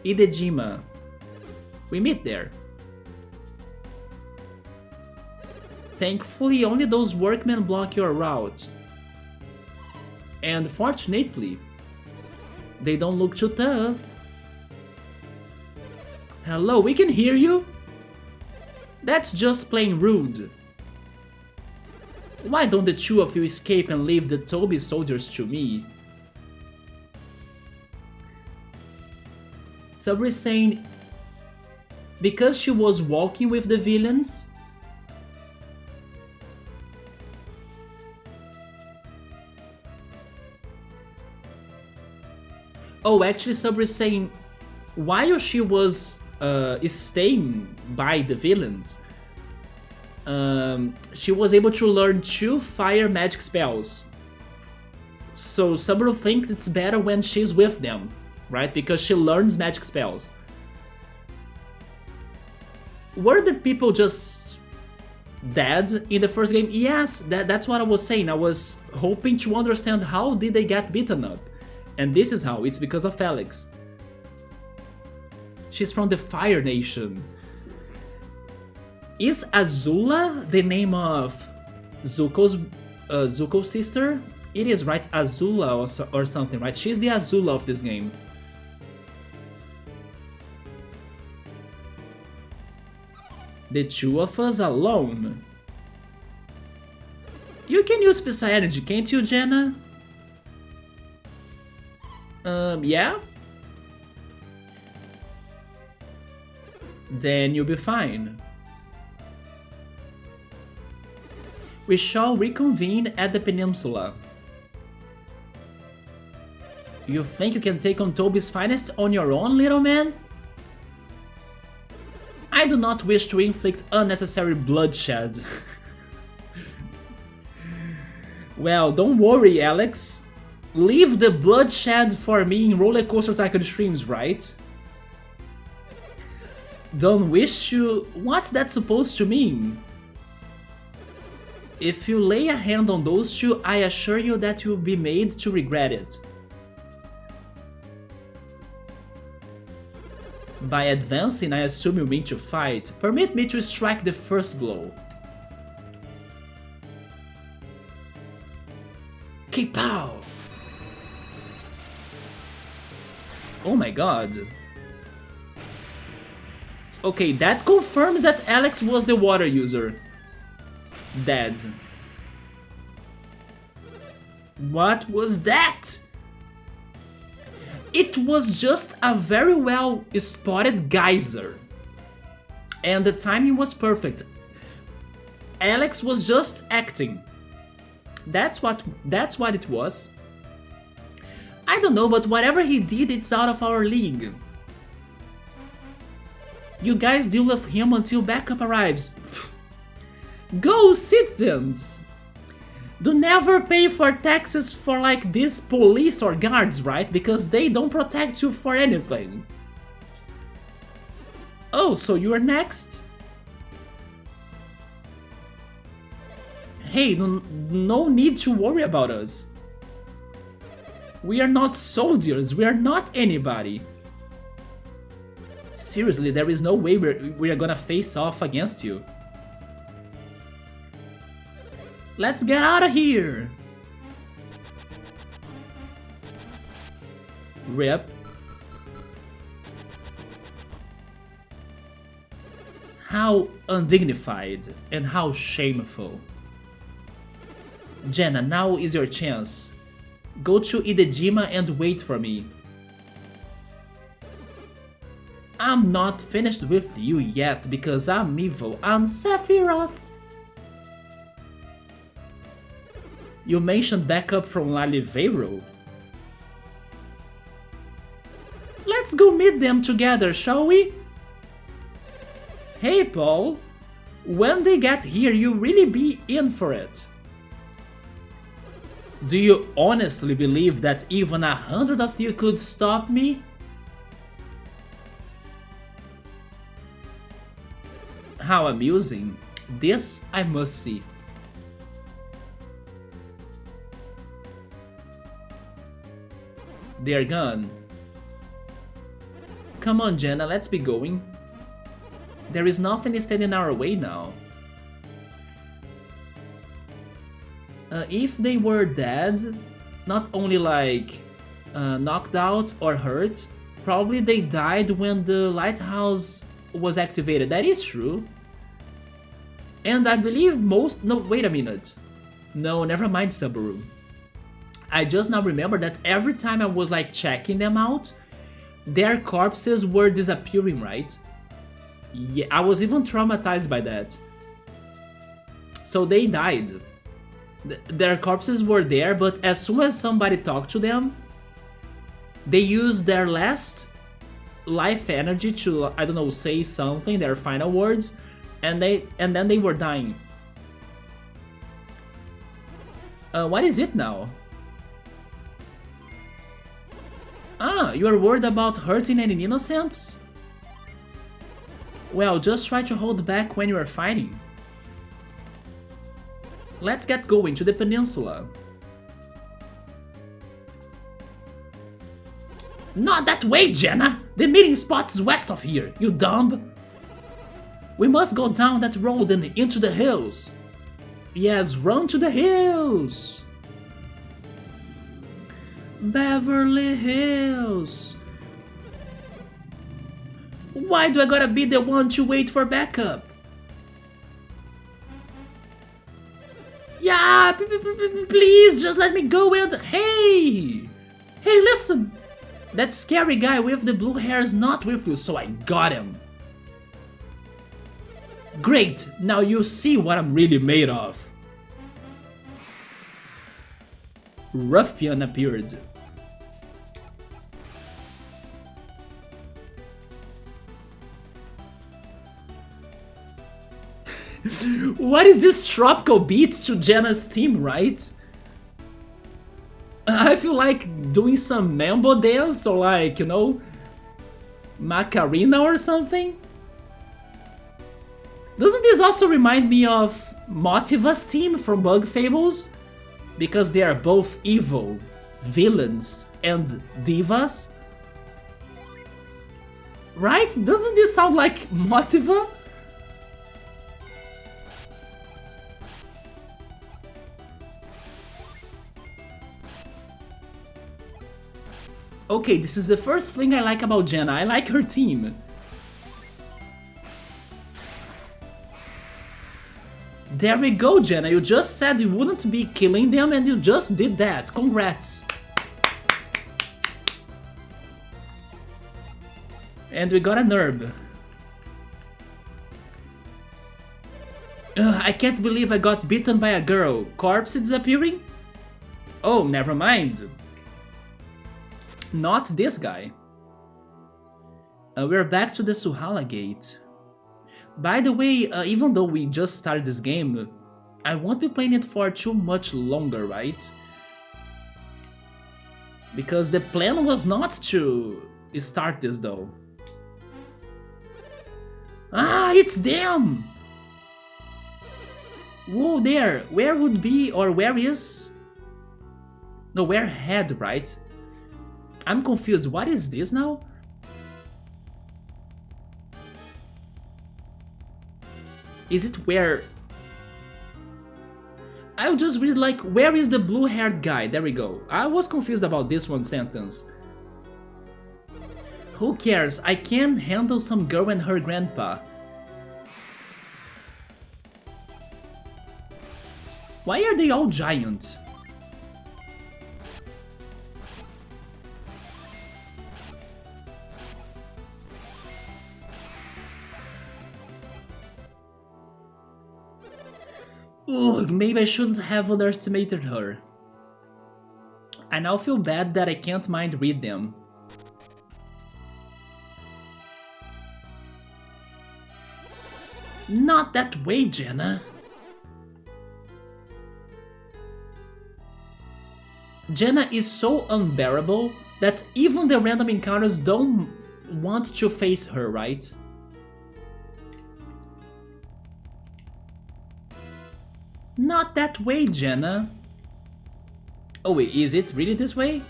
Idejima. We meet there. Thankfully, only those workmen block your route. And fortunately, they don't look too tough. Hello, we can hear you? That's just plain rude. Why don't the two of you escape and leave the Toby soldiers to me? So we're saying, because she was walking with the villains, Oh, actually, Sabri is saying while she was staying by the villains, she was able to learn 2 fire magic spells. So Sabri thinks it's better when she's with them, right? Because she learns magic spells. Were the people just dead in the first game? Yes, that's what I was saying. I was hoping to understand how did they get beaten up. And this is how, it's because of Alex. She's from the Fire Nation. Is Azula the name of Zuko's sister? It is, right? Azula or something, right? She's the Azula of this game. The 2 of us alone. You can use Psy Energy, can't you, Jenna? Yeah? Then you'll be fine. We shall reconvene at the peninsula. You think you can take on Toby's finest on your own, little man? I do not wish to inflict unnecessary bloodshed. Well, don't worry, Alex. Leave the bloodshed for me in Roller Coaster Tycoon streams, right? Don't wish to... What's that supposed to mean? If you lay a hand on those 2, I assure you that you'll be made to regret it. By advancing, I assume you mean to fight. Permit me to strike the first blow. Kipow! Oh my god. Okay, that confirms that Alex was the water user. Dead. What was that? It was just a very well spotted geyser. And the timing was perfect. Alex was just acting. That's what it was. I don't know, but whatever he did, it's out of our league. You guys deal with him until backup arrives. Go, citizens! Do never pay for taxes for like these police or guards, right? Because they don't protect you for anything. Oh, so you're next? Hey, no need to worry about us. We are not soldiers, we are not anybody. Seriously, there is no way we are gonna face off against you. Let's get out of here! Rip. How undignified and how shameful. Jenna, now is your chance. Go to Idejima and wait for me. I'm not finished with you yet because I'm evil. I'm Sephiroth. You mentioned backup from Laliveiro. Let's go meet them together, shall we? Hey, Paul. When they get here, you really be in for it. Do you honestly believe that even 100 of you could stop me? How amusing. This I must see. They're gone. Come on, Jenna, let's be going. There is nothing standing in our way now. If they were dead, not only like knocked out or hurt, probably they died when the lighthouse was activated. That is true. And I believe most... No, wait a minute. No, never mind, Subaru. I just now remember that every time I was like checking them out, their corpses were disappearing, right? Yeah, I was even traumatized by that. So they died. Their corpses were there, but as soon as somebody talked to them, They used their last life energy to, I don't know, say something, their final words, and then they were dying. What is it now? Ah, you are worried about hurting any innocents? Well, just try to hold back when you are fighting. Let's get going to the peninsula. Not that way, Jenna! The meeting spot is west of here, you dumb! We must go down that road and into the hills. Yes, run to the hills! Beverly Hills. Why do I gotta be the one to wait for backup? Yeah, please just let me go and... Hey! Hey, listen! That scary guy with the blue hair is not with you, so I got him. Great, now you see what I'm really made of. Ruffian appeared. What is this tropical beat to Jenna's theme, right? I feel like doing some mambo dance or like, you know, Macarena or something. Doesn't this also remind me of Motiva's theme from Bug Fables? Because they are both evil, villains, and divas? Right? Doesn't this sound like Motiva? Okay, this is the first thing I like about Jenna. I like her team. There we go, Jenna. You just said you wouldn't be killing them and you just did that. Congrats. And we got an herb. I can't believe I got bitten by a girl. Corpse disappearing? Oh, never mind. Not this guy. We're back to the Suhala Gate. By the way, even though we just started this game, I won't be playing it for too much longer, right? Because the plan was not to start this though. Ah, it's them! Whoa, there! Where would be, or where is... No, where had, right? I'm confused, what is this now? Is it where... I'll just read like, where is the blue-haired guy? There we go. I was confused about this one sentence. Who cares? I can handle some girl and her grandpa. Why are they all giant? Ugh, maybe I shouldn't have underestimated her. I now feel bad that I can't mind read them. Not that way, Jenna. Jenna is so unbearable that even the random encounters don't want to face her, right? Not that way, Jenna. Oh wait, is it really this way?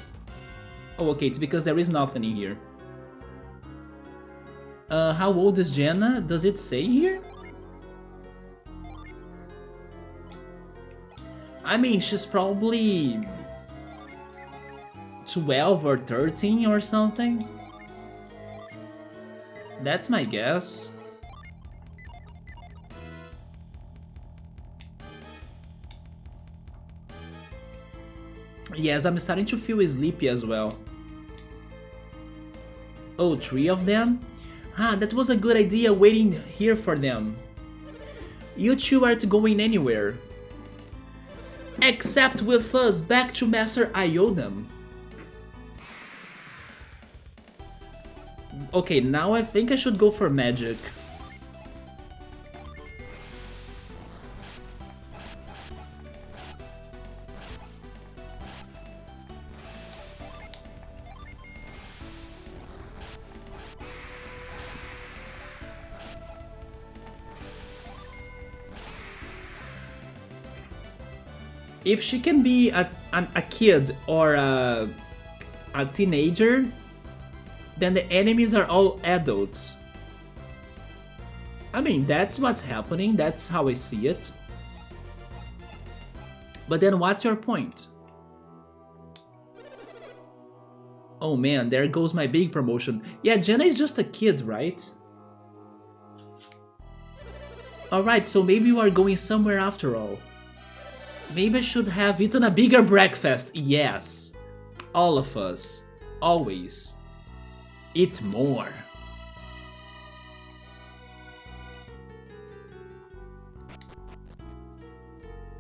Oh okay, it's because there is nothing in here. How old is Jenna? Does it say here? I mean, she's probably 12 or 13 or something. That's my guess. Yes, I'm starting to feel sleepy as well. Oh, 3 of them? Ah, that was a good idea waiting here for them. You two aren't going anywhere. Except with us back to Master Iodam. Okay, now I think I should go for magic. If she can be a kid or a teenager, then the enemies are all adults. I mean, that's what's happening, that's how I see it. But then what's your point? Oh man, there goes my big promotion. Yeah, Jenna is just a kid, right? Alright, so maybe we are going somewhere after all. Maybe I should have eaten a bigger breakfast. Yes. All of us. Always. Eat more.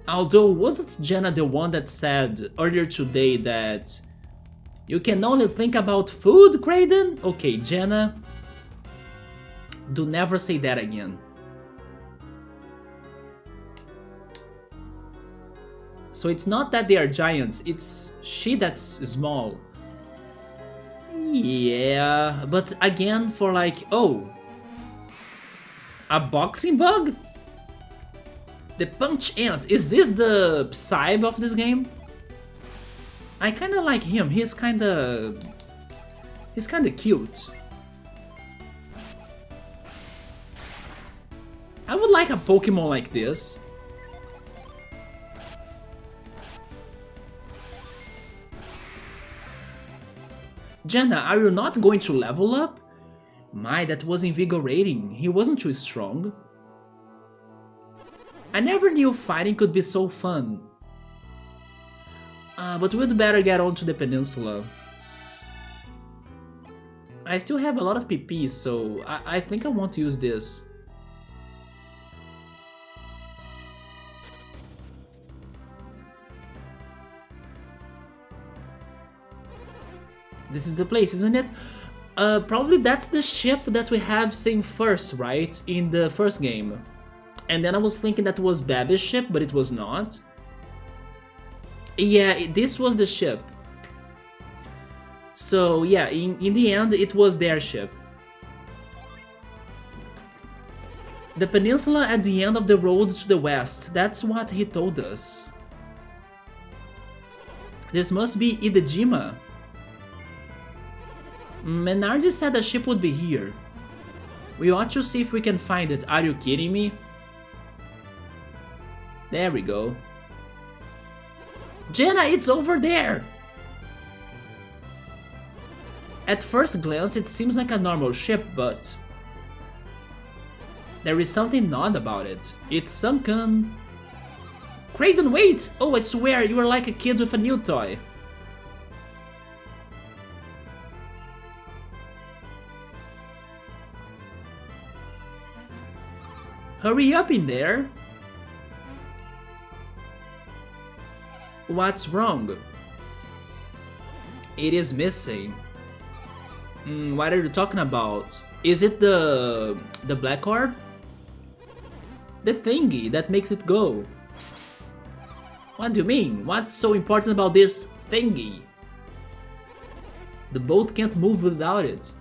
Although, wasn't Jenna the one that said earlier today that you can only think about food, Kraden? Okay, Jenna, do never say that again. So it's not that they are giants, it's she that's small. Yeah, but again for like, oh, a boxing bug? The Punch Ant, is this the Psybe of this game? I kinda like him, he's kinda cute. I would like a Pokemon like this. Jenna, are you not going to level up? My, that was invigorating. He wasn't too strong. I never knew fighting could be so fun. But we'd better get on to the peninsula. I still have a lot of PPs, so I think I want to use this. This is the place, isn't it? Probably that's the ship that we have seen first, right? In the first game. And then I was thinking that was Baby's ship, but it was not. Yeah, this was the ship. So yeah, in the end, it was their ship. The peninsula at the end of the road to the west, that's what he told us. This must be Idejima. Menardi said the ship would be here. We ought to see if we can find it. Are you kidding me? There we go. Jenna, it's over there! At first glance, it seems like a normal ship, but there is something odd about it. It's sunken. Kraden, wait! Oh, I swear, you are like a kid with a new toy. Hurry up in there! What's wrong? It is missing. What are you talking about? Is it the black orb? The thingy that makes it go. What do you mean? What's so important about this thingy? The boat can't move without it.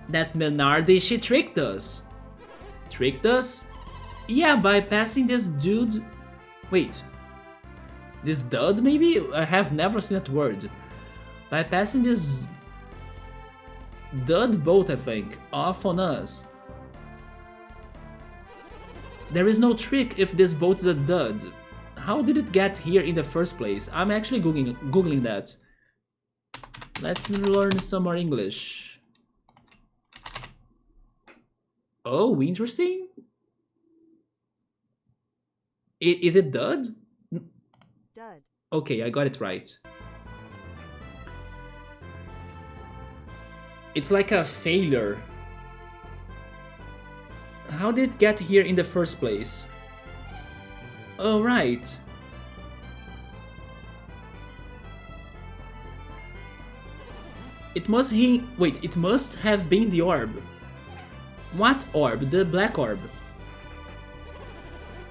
That Menardi, she tricked us. Tricked us? Yeah, by passing this dude... Wait. This dud, maybe? I have never seen that word. By passing this dud boat, I think, off on us. There is no trick if this boat is a dud. How did it get here in the first place? I'm actually googling that. Let's learn some more English. Oh, interesting. Is it dud? Dud. Okay, I got it right. It's like a failure. How did it get here in the first place? Oh, right. Wait, it must have been the orb. What orb? The black orb.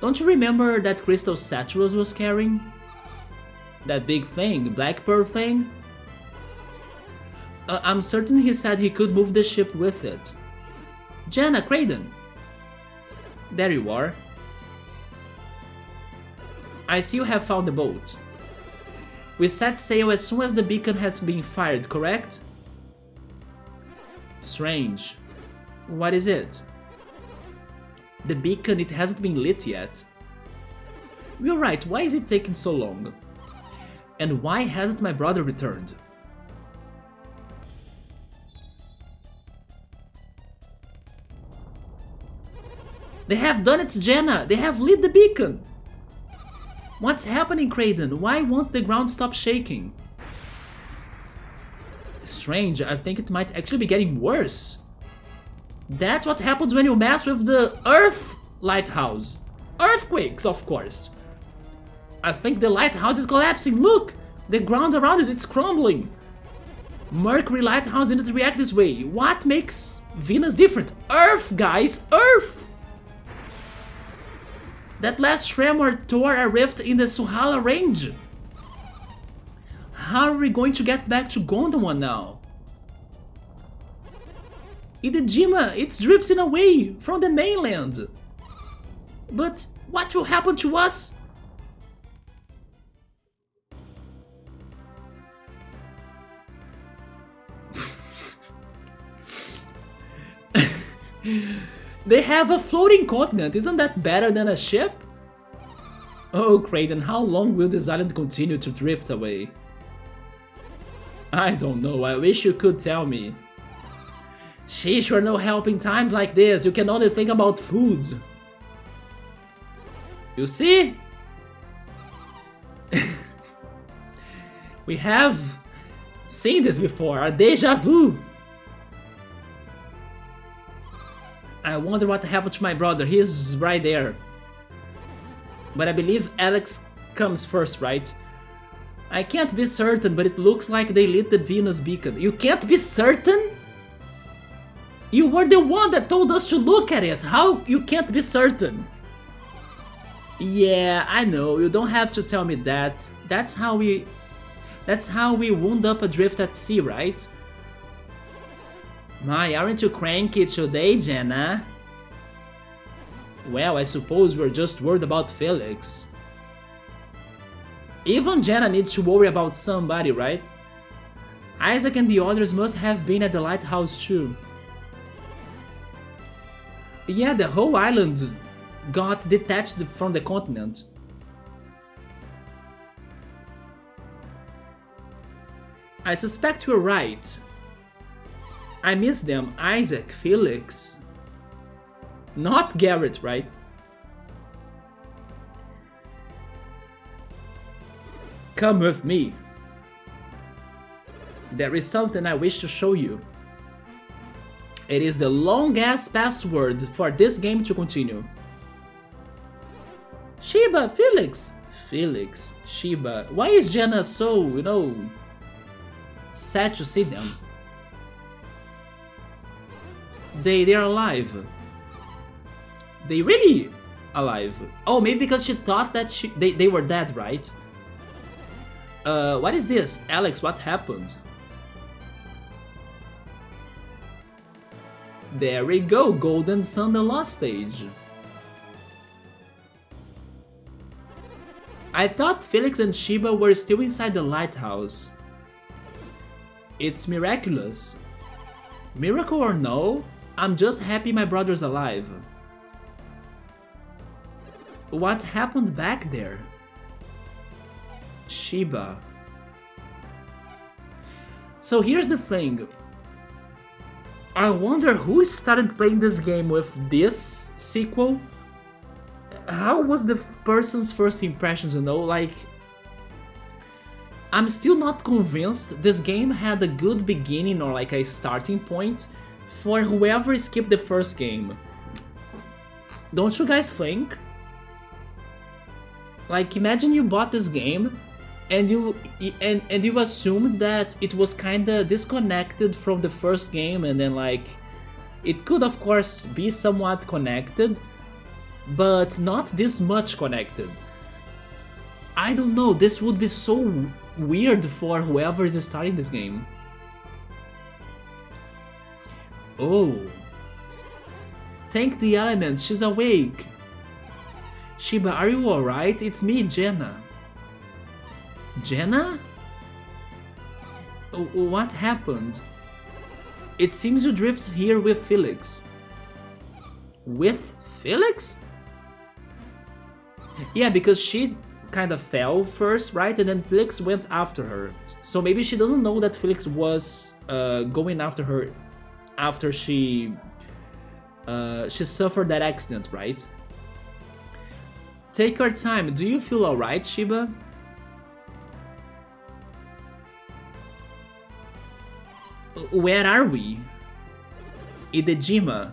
Don't you remember that crystal Saturus was carrying? That big thing, black pearl thing? I'm certain he said he could move the ship with it. Jenna, Kraden. There you are. I see you have found the boat. We set sail as soon as the beacon has been fired, correct? Strange. What is it? The beacon, it hasn't been lit yet. You're right, why is it taking so long? And why hasn't my brother returned? They have done it, Jenna! They have lit the beacon! What's happening, Kraden? Why won't the ground stop shaking? Strange, I think it might actually be getting worse. That's what happens when you mess with the Earth lighthouse. Earthquakes, of course. I think the lighthouse is collapsing. Look! The ground around it, it's crumbling. Mercury lighthouse didn't react this way. What makes Venus different? Earth, guys! Earth! That last tremor tore a rift in the Suhala range. How are we going to get back to Gondwan now? Idejima, it's drifting away from the mainland. But what will happen to us? They have a floating continent, isn't that better than a ship? Oh, Kraden, how long will this island continue to drift away? I don't know, I wish you could tell me. Sheesh, you're no help in times like this, you can only think about food. You see? We have seen this before, a deja vu. I wonder what happened to my brother, he's right there. But I believe Alex comes first, right? I can't be certain, but it looks like they lit the Venus beacon. You can't be certain? You were the one that told us to look at it, how you can't be certain? Yeah, I know, you don't have to tell me that. That's how we wound up adrift at sea, right? My, aren't you cranky today, Jenna? Well, I suppose we're just worried about Felix. Even Jenna needs to worry about somebody, right? Isaac and the others must have been at the lighthouse too. Yeah, the whole island got detached from the continent. I suspect you're right. I miss them, Isaac, Felix. Not Garrett, right? Come with me. There is something I wish to show you. It is the long-ass password for this game to continue. Sheba, Felix. Felix, Sheba. Why is Jenna so, sad to see them? They're alive. They really alive. Oh, maybe because she thought that they were dead, right? What is this? Alex, what happened? There we go, Golden Sun, the last stage. I thought Felix and Sheba were still inside the lighthouse. It's miraculous. Miracle or no, I'm just happy my brother's alive. What happened back there? Sheba. So here's the thing. I wonder who started playing this game with this sequel. How was the person's first impressions, like... I'm still not convinced this game had a good beginning or like a starting point for whoever skipped the first game. Don't you guys think? Like, imagine you bought this game and you assumed that it was kinda disconnected from the first game, and then like it could of course be somewhat connected, but not this much connected. I don't know, this would be so weird for whoever is starting this game. Oh. Thank the element, she's awake. Shiba, are you alright? It's me, Jenna. Jenna? What happened? It seems you drifted here with Felix. With Felix? Yeah, because she kind of fell first, right? And then Felix went after her. So maybe she doesn't know that Felix was going after her after she suffered that accident, right? Take your time. Do you feel alright, Shiba? Where are we? Idejima.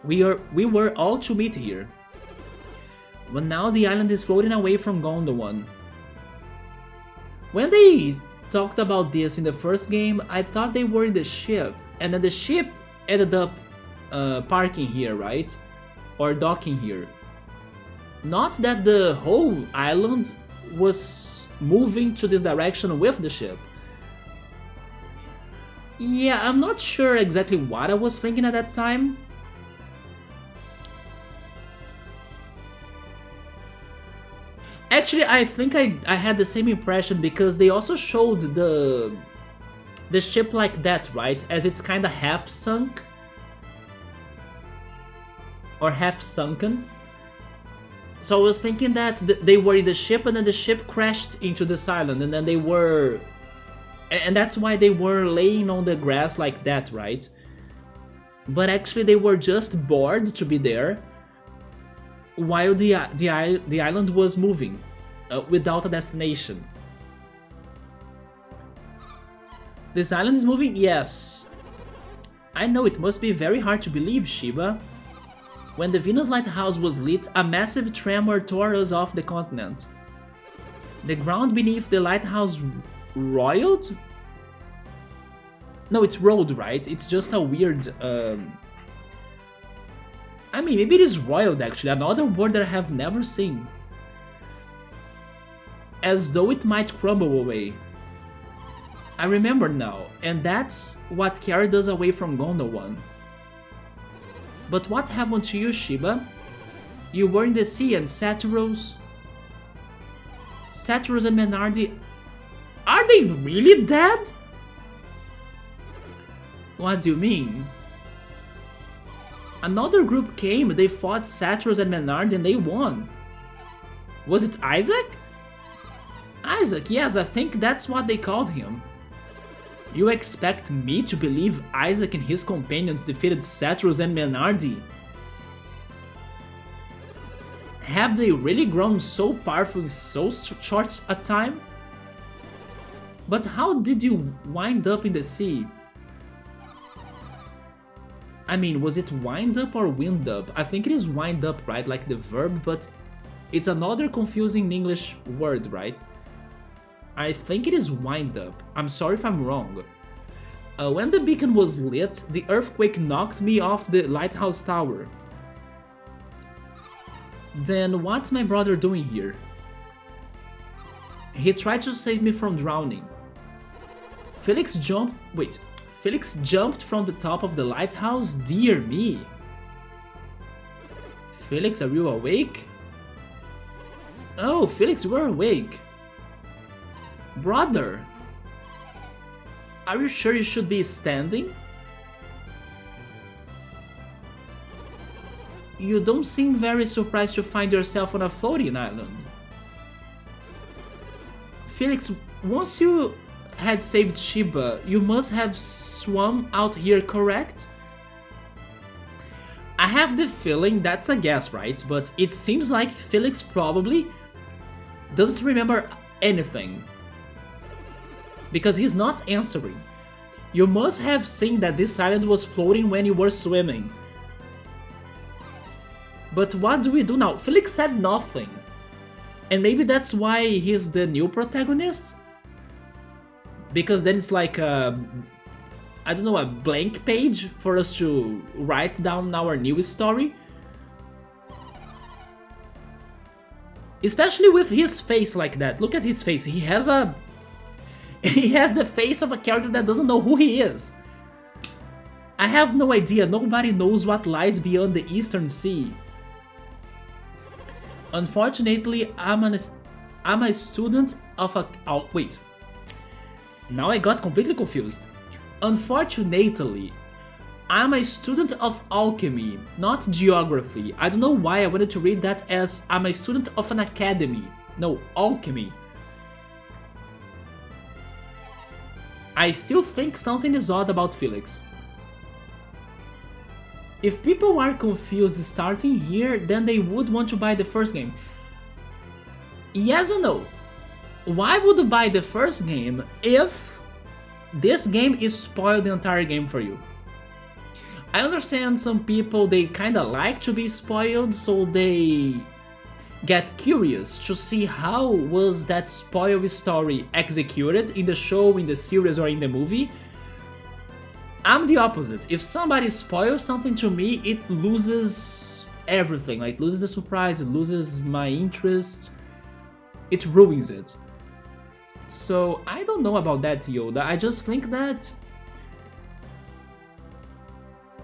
We were all to meet here. But now the island is floating away from Gondwan. When they talked about this in the first game, I thought they were in the ship, and then the ship ended up parking here, right? Or docking here. Not that the whole island was moving to this direction with the ship. Yeah, I'm not sure exactly what I was thinking at that time. Actually, I think I had the same impression because they also showed the ship like that, right? As it's kinda half sunk. Or half sunken. So I was thinking that they were in the ship and then the ship crashed into this island and then they were... And that's why they were laying on the grass like that, right? But actually they were just bored to be there while the island was moving without a destination. This island is moving? Yes. I know, it must be very hard to believe, Shiba. When the Venus Lighthouse was lit, a massive tremor tore us off the continent. The ground beneath the lighthouse roiled? No, it's rolled, right? It's just a weird... I mean, maybe it is roiled actually, another word that I have never seen. As though it might crumble away. I remember now, and that's what carried us away from Gondwan. But what happened to you, Shiba? You were in the sea and Saturos and Menardi... Are they really dead? What do you mean? Another group came, they fought Saturos and Menard and they won. Was it Isaac? Isaac, yes, I think that's what they called him. You expect me to believe Isaac and his companions defeated Saturos and Menardi? Have they really grown so powerful in so short a time? But how did you wind up in the sea? I mean, was it wind up or wind up? I think it is wind up, right? Like the verb, but it's another confusing English word, right? I think it is wind up. I'm sorry if I'm wrong. When the beacon was lit, the earthquake knocked me off the lighthouse tower. Then what's my brother doing here? He tried to save me from drowning. Felix jumped from the top of the lighthouse? Dear me! Felix, are you awake? Oh, Felix, you are awake. Brother! Are you sure you should be standing? You don't seem very surprised to find yourself on a floating island. Felix, once you had saved Shiba, you must have swum out here, correct? I have the feeling that's a guess, right? But it seems like Felix probably doesn't remember anything. Because he's not answering. You must have seen that this island was floating when you were swimming. But what do we do now? Felix said nothing. And maybe that's why he's the new protagonist? Because then it's like I don't know, a blank page for us to write down our new story. Especially with his face like that. Look at his face. He has the face of a character that doesn't know who he is. I have no idea. Nobody knows what lies beyond the Eastern Sea. Unfortunately, I'm a student of a... Oh, wait. Now I got completely confused. Unfortunately, I'm a student of alchemy, not geography. I don't know why I wanted to read that as I'm a student of an academy. No, alchemy. I still think something is odd about Felix. If people are confused starting here, then they would want to buy the first game. Yes or no? Why would you buy the first game if this game is spoiled the entire game for you? I understand some people, they kinda like to be spoiled, so they get curious to see how was that spoiled story executed in the show, in the series, or in the movie. I'm the opposite. If somebody spoils something to me, it loses everything. Like, loses the surprise, it loses my interest, it ruins it. So, I don't know about that, Yoda. I just think that...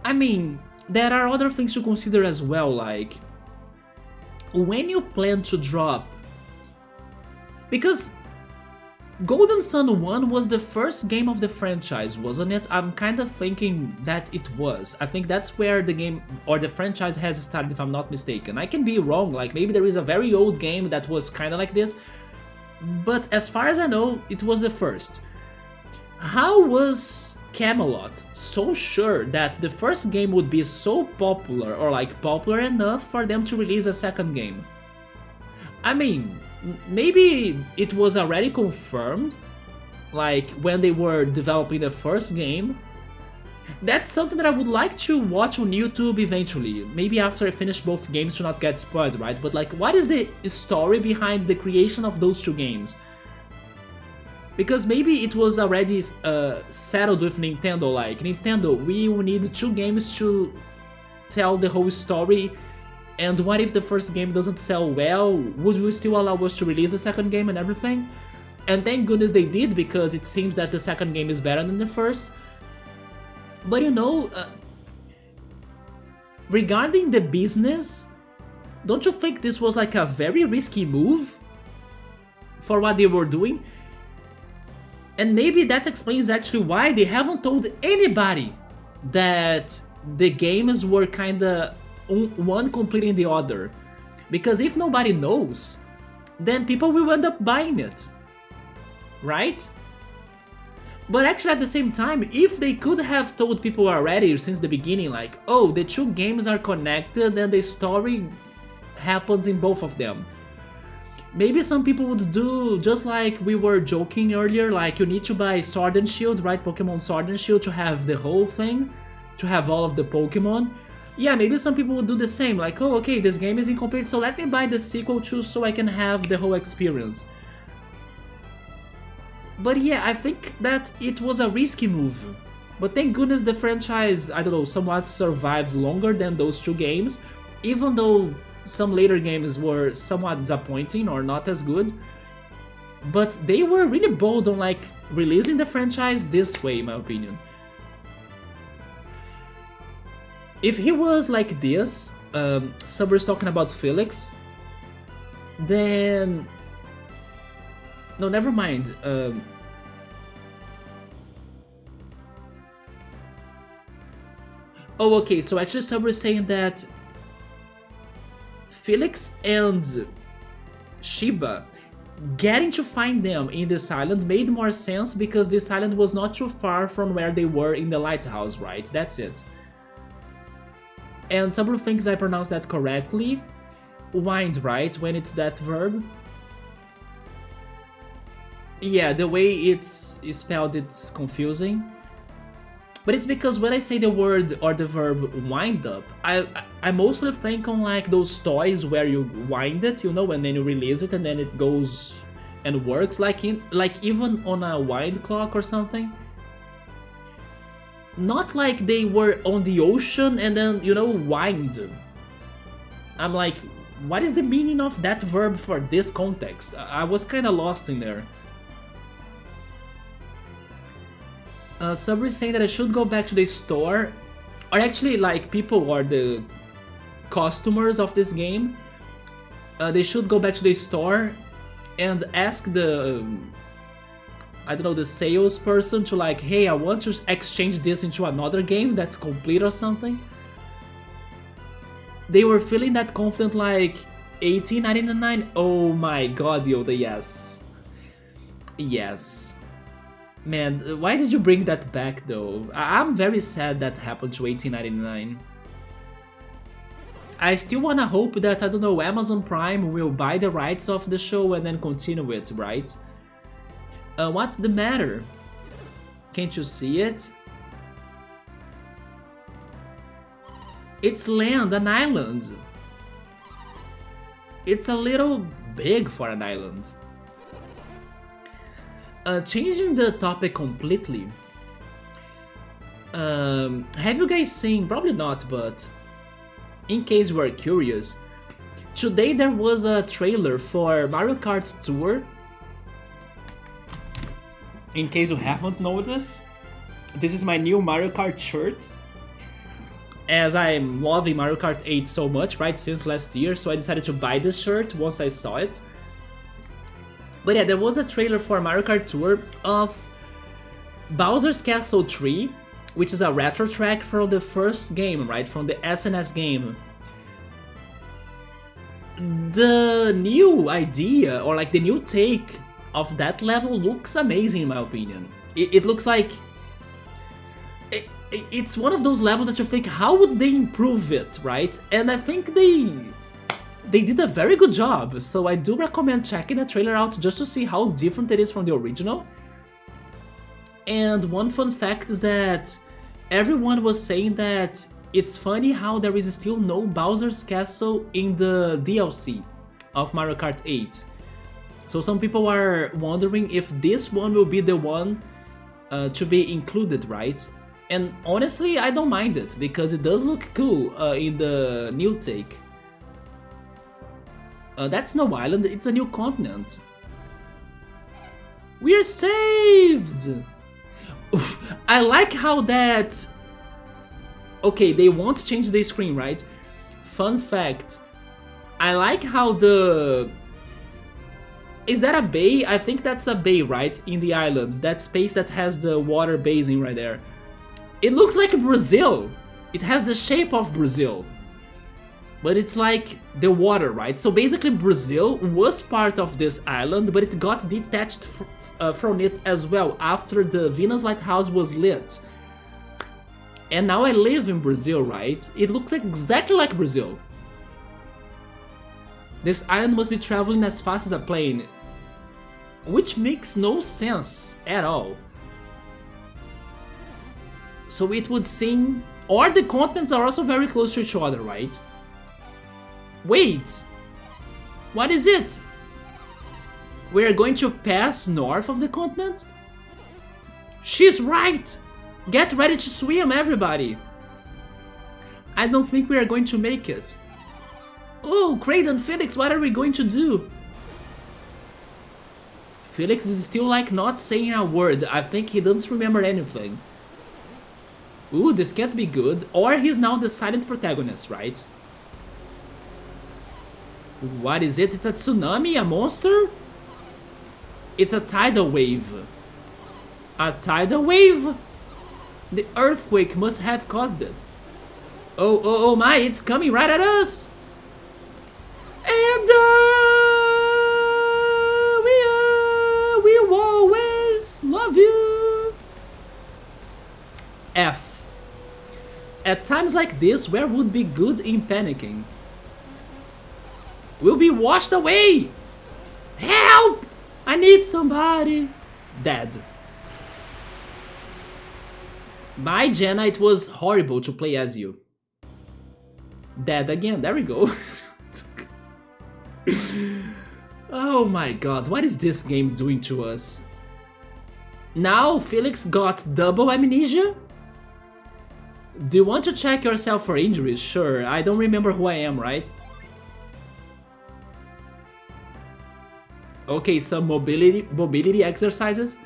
I mean, there are other things to consider as well, like... when you plan to drop... Because... Golden Sun 1 was the first game of the franchise, wasn't it? I'm kind of thinking that it was. I think that's where the game, or the franchise has started, if I'm not mistaken. I can be wrong, like maybe there is a very old game that was kind of like this, but as far as I know, it was the first. How was Camelot so sure that the first game would be so popular, or like popular enough for them to release a second game? I mean, maybe it was already confirmed, like when they were developing the first game. That's something that I would like to watch on YouTube eventually, maybe after I finish both games to not get spoiled, right? But like, what is the story behind the creation of those two games? Because maybe it was already settled with Nintendo, like, Nintendo, we will need 2 games to tell the whole story. And what if the first game doesn't sell well? Would you still allow us to release the second game and everything? And thank goodness they did, because it seems that the second game is better than the first. But you know, regarding the business, don't you think this was like a very risky move for what they were doing? And maybe that explains actually why they haven't told anybody that the games were kinda one completing the other. Because if nobody knows, then people will end up buying it, right? But actually at the same time, if they could have told people already since the beginning, like, oh, the 2 games are connected and the story happens in both of them, maybe some people would do just like we were joking earlier, like you need to buy Sword and Shield, right? Pokemon Sword and Shield to have the whole thing, to have all of the Pokemon. Yeah, maybe some people would do the same, like, oh, okay, this game is incomplete, so let me buy the sequel too so I can have the whole experience. But yeah, I think that it was a risky move. But thank goodness the franchise, I don't know, somewhat survived longer than those 2 games, even though some later games were somewhat disappointing or not as good. But they were really bold on like releasing the franchise this way, in my opinion. If he was like this, Subur's talking about Felix, then... No, never mind. Oh, okay, so actually Subur is saying that Felix and Shiba getting to find them in this island made more sense because this island was not too far from where they were in the lighthouse, right? That's it. And Subur thinks I pronounced that correctly. Wind, right? When it's that verb. Yeah, the way it's spelled, it's confusing. But it's because when I say the word or the verb wind up, I mostly think on like those toys where you wind it, you know, and then you release it and then it goes and works like even on a wind clock or something. Not like they were on the ocean and then, you know, wind. I'm like, what is the meaning of that verb for this context? I was kind of lost in there. Somebody saying that I should go back to the store, or actually like people or the customers of this game, they should go back to the store and ask the, I don't know, the salesperson to like, hey, I want to exchange this into another game that's complete or something. They were feeling that confident like, $18.99? Oh my god, Yoda, yes. Yes. Man, why did you bring that back though? I'm very sad that happened to $18.99. I still wanna hope that, I don't know, Amazon Prime will buy the rights of the show and then continue it, right? What's the matter? Can't you see it? It's land, an island. It's a little big for an island. Changing the topic completely. Have you guys seen, probably not, but in case you are curious, today there was a trailer for Mario Kart Tour. In case you haven't noticed, this is my new Mario Kart shirt. As I'm loving Mario Kart 8 so much, right, since last year, so I decided to buy this shirt once I saw it. But yeah, there was a trailer for Mario Kart Tour of Bowser's Castle 3, which is a retro track from the first game, right, from the SNS game. The new idea, or like the new take of that level looks amazing in my opinion. It looks like... It's one of those levels that you think, how would they improve it, right? And I think they did a very good job, so I do recommend checking the trailer out just to see how different it is from the original. And one fun fact is that everyone was saying that it's funny how there is still no Bowser's Castle in the DLC of Mario Kart 8. So some people are wondering if this one will be the one to be included, right? And honestly, I don't mind it, because it does look cool in the new take. That's no island, it's a new continent. We're saved! Oof, I like how that... Okay, they won't change the screen, right? Fun fact. I like how the... Is that a bay? I think that's a bay, right? In the islands. That space that has the water basin right there. It looks like Brazil. It has the shape of Brazil. But it's like the water, right? So basically Brazil was part of this island, but it got detached from it as well after the Venus Lighthouse was lit. And now I live in Brazil, right? It looks exactly like Brazil. This island must be traveling as fast as a plane, which makes no sense at all. So it would seem... Or the continents are also very close to each other, right? Wait! What is it? We're going to pass north of the continent? She's right! Get ready to swim, everybody! I don't think we are going to make it. Oh, Kraden, Felix, what are we going to do? Felix is still like not saying a word. I think he doesn't remember anything. Ooh, this can't be good. Or he's now the silent protagonist, right? What is it? It's a tsunami? A monster? It's a tidal wave. A tidal wave? The earthquake must have caused it. Oh my, it's coming right at us! And we will always love you. F. At times like this, where would be good in panicking? We'll be washed away! Help! I need somebody. Dead. Bye, Jenna, it was horrible to play as you. Dead again, there we go. Oh my god, what is this game doing to us? Now Felix got double amnesia? Do you want to check yourself for injuries? Sure, I don't remember who I am, right? Okay, some mobility exercises.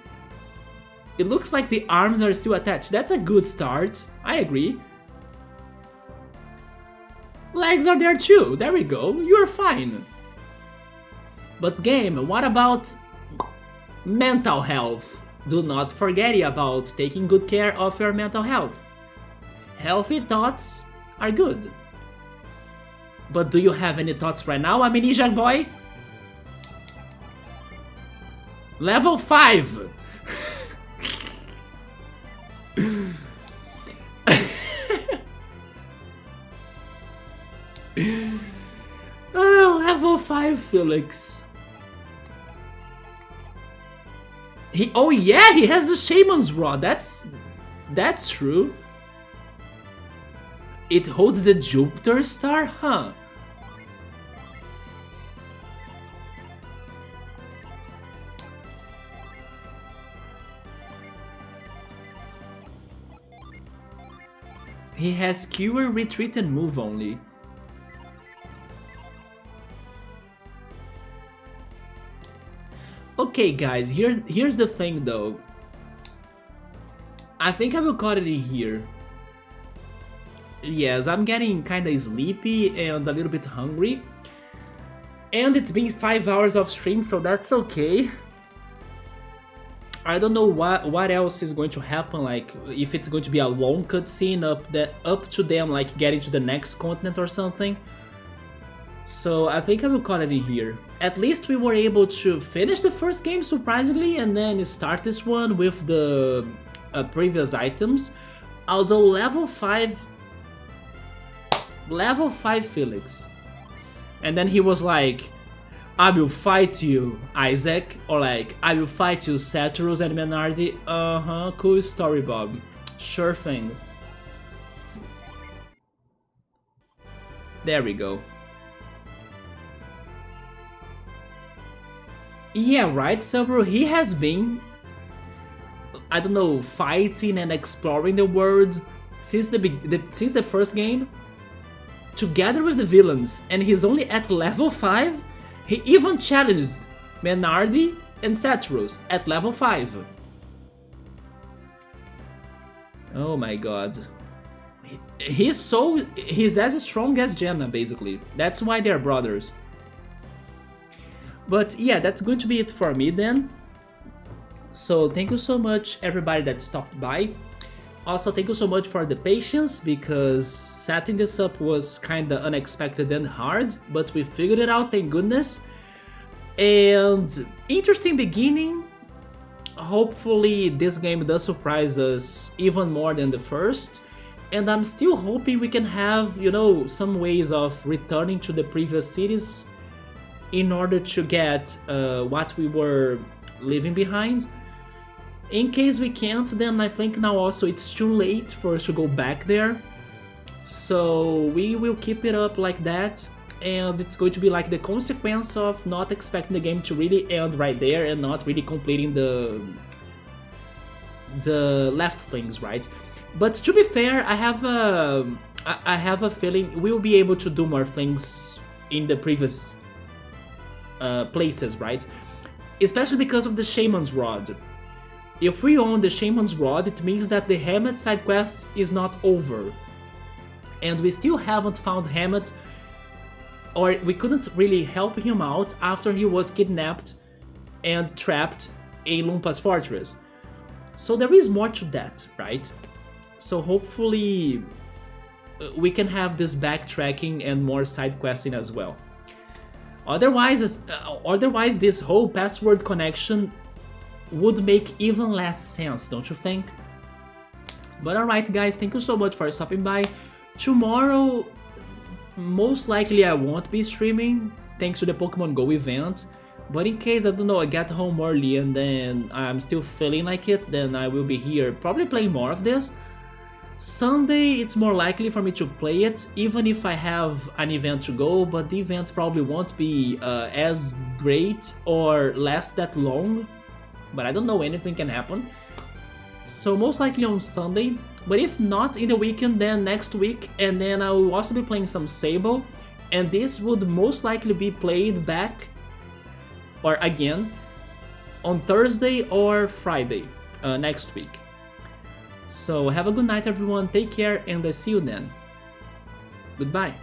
It looks like the arms are still attached. That's a good start. I agree. Legs are there too. There we go. You're fine. But game, what about mental health? Do not forget about taking good care of your mental health. Healthy thoughts are good. But do you have any thoughts right now, Amnesia boy? Level 5! Oh, level 5 Felix. Oh yeah, he has the Shaman's Rod. That's true. It holds the Jupiter star, huh? He has cure, retreat, and move only. Okay guys, here's the thing though. I think I will cut it in here. Yes, I'm getting kinda sleepy and a little bit hungry. And it's been 5 hours of stream, so that's okay. I don't know what else is going to happen, like if it's going to be a long cutscene up to them like getting to the next continent or something. So I think I will call it in here. At least we were able to finish the first game surprisingly and then start this one with the previous items. Although level 5 Felix. And then he was like, I will fight you, Isaac, or like, I will fight you, Satyrus and Menardi. Uh-huh, cool story, Bob. Sure thing. There we go. Yeah, right, Silver, he has been, I don't know, fighting and exploring the world since the first game, together with the villains, and he's only at level 5. He even challenged Menardi and Satyrus at level 5. Oh my god. He's as strong as Jenna, basically. That's why they're brothers. But yeah, that's going to be it for me then. So thank you so much everybody that stopped by. Also thank you so much for the patience, because setting this up was kinda unexpected and hard, but we figured it out, thank goodness. And interesting beginning. Hopefully this game does surprise us even more than the first. And I'm still hoping we can have, you know, some ways of returning to the previous cities in order to get what we were leaving behind. In case we can't, then I think now also it's too late for us to go back there. So we will keep it up like that, and it's going to be like the consequence of not expecting the game to really end right there and not really completing the left things, right? But to be fair, I have a feeling we'll be able to do more things in the previous places, right? Especially because of the Shaman's Rod. If we own the Shaman's Rod, it means that the Hammett side quest is not over. And we still haven't found Hammett, or we couldn't really help him out after he was kidnapped and trapped in Lumpa's fortress. So there is more to that, right? So hopefully we can have this backtracking and more side questing as well. Otherwise this whole password connection would make even less sense, don't you think? But alright guys, thank you so much for stopping by. Tomorrow, most likely I won't be streaming, thanks to the Pokemon Go event. But in case, I don't know, I get home early and then I'm still feeling like it, then I will be here probably playing more of this. Sunday, it's more likely for me to play it, even if I have an event to go, but the event probably won't be as great or last that long. But I don't know, anything can happen. So most likely on Sunday, but if not in the weekend, then next week, and then I will also be playing some Sable, and this would most likely be played back, or again, on Thursday or Friday next week. So have a good night everyone, take care, and I see you then. Goodbye.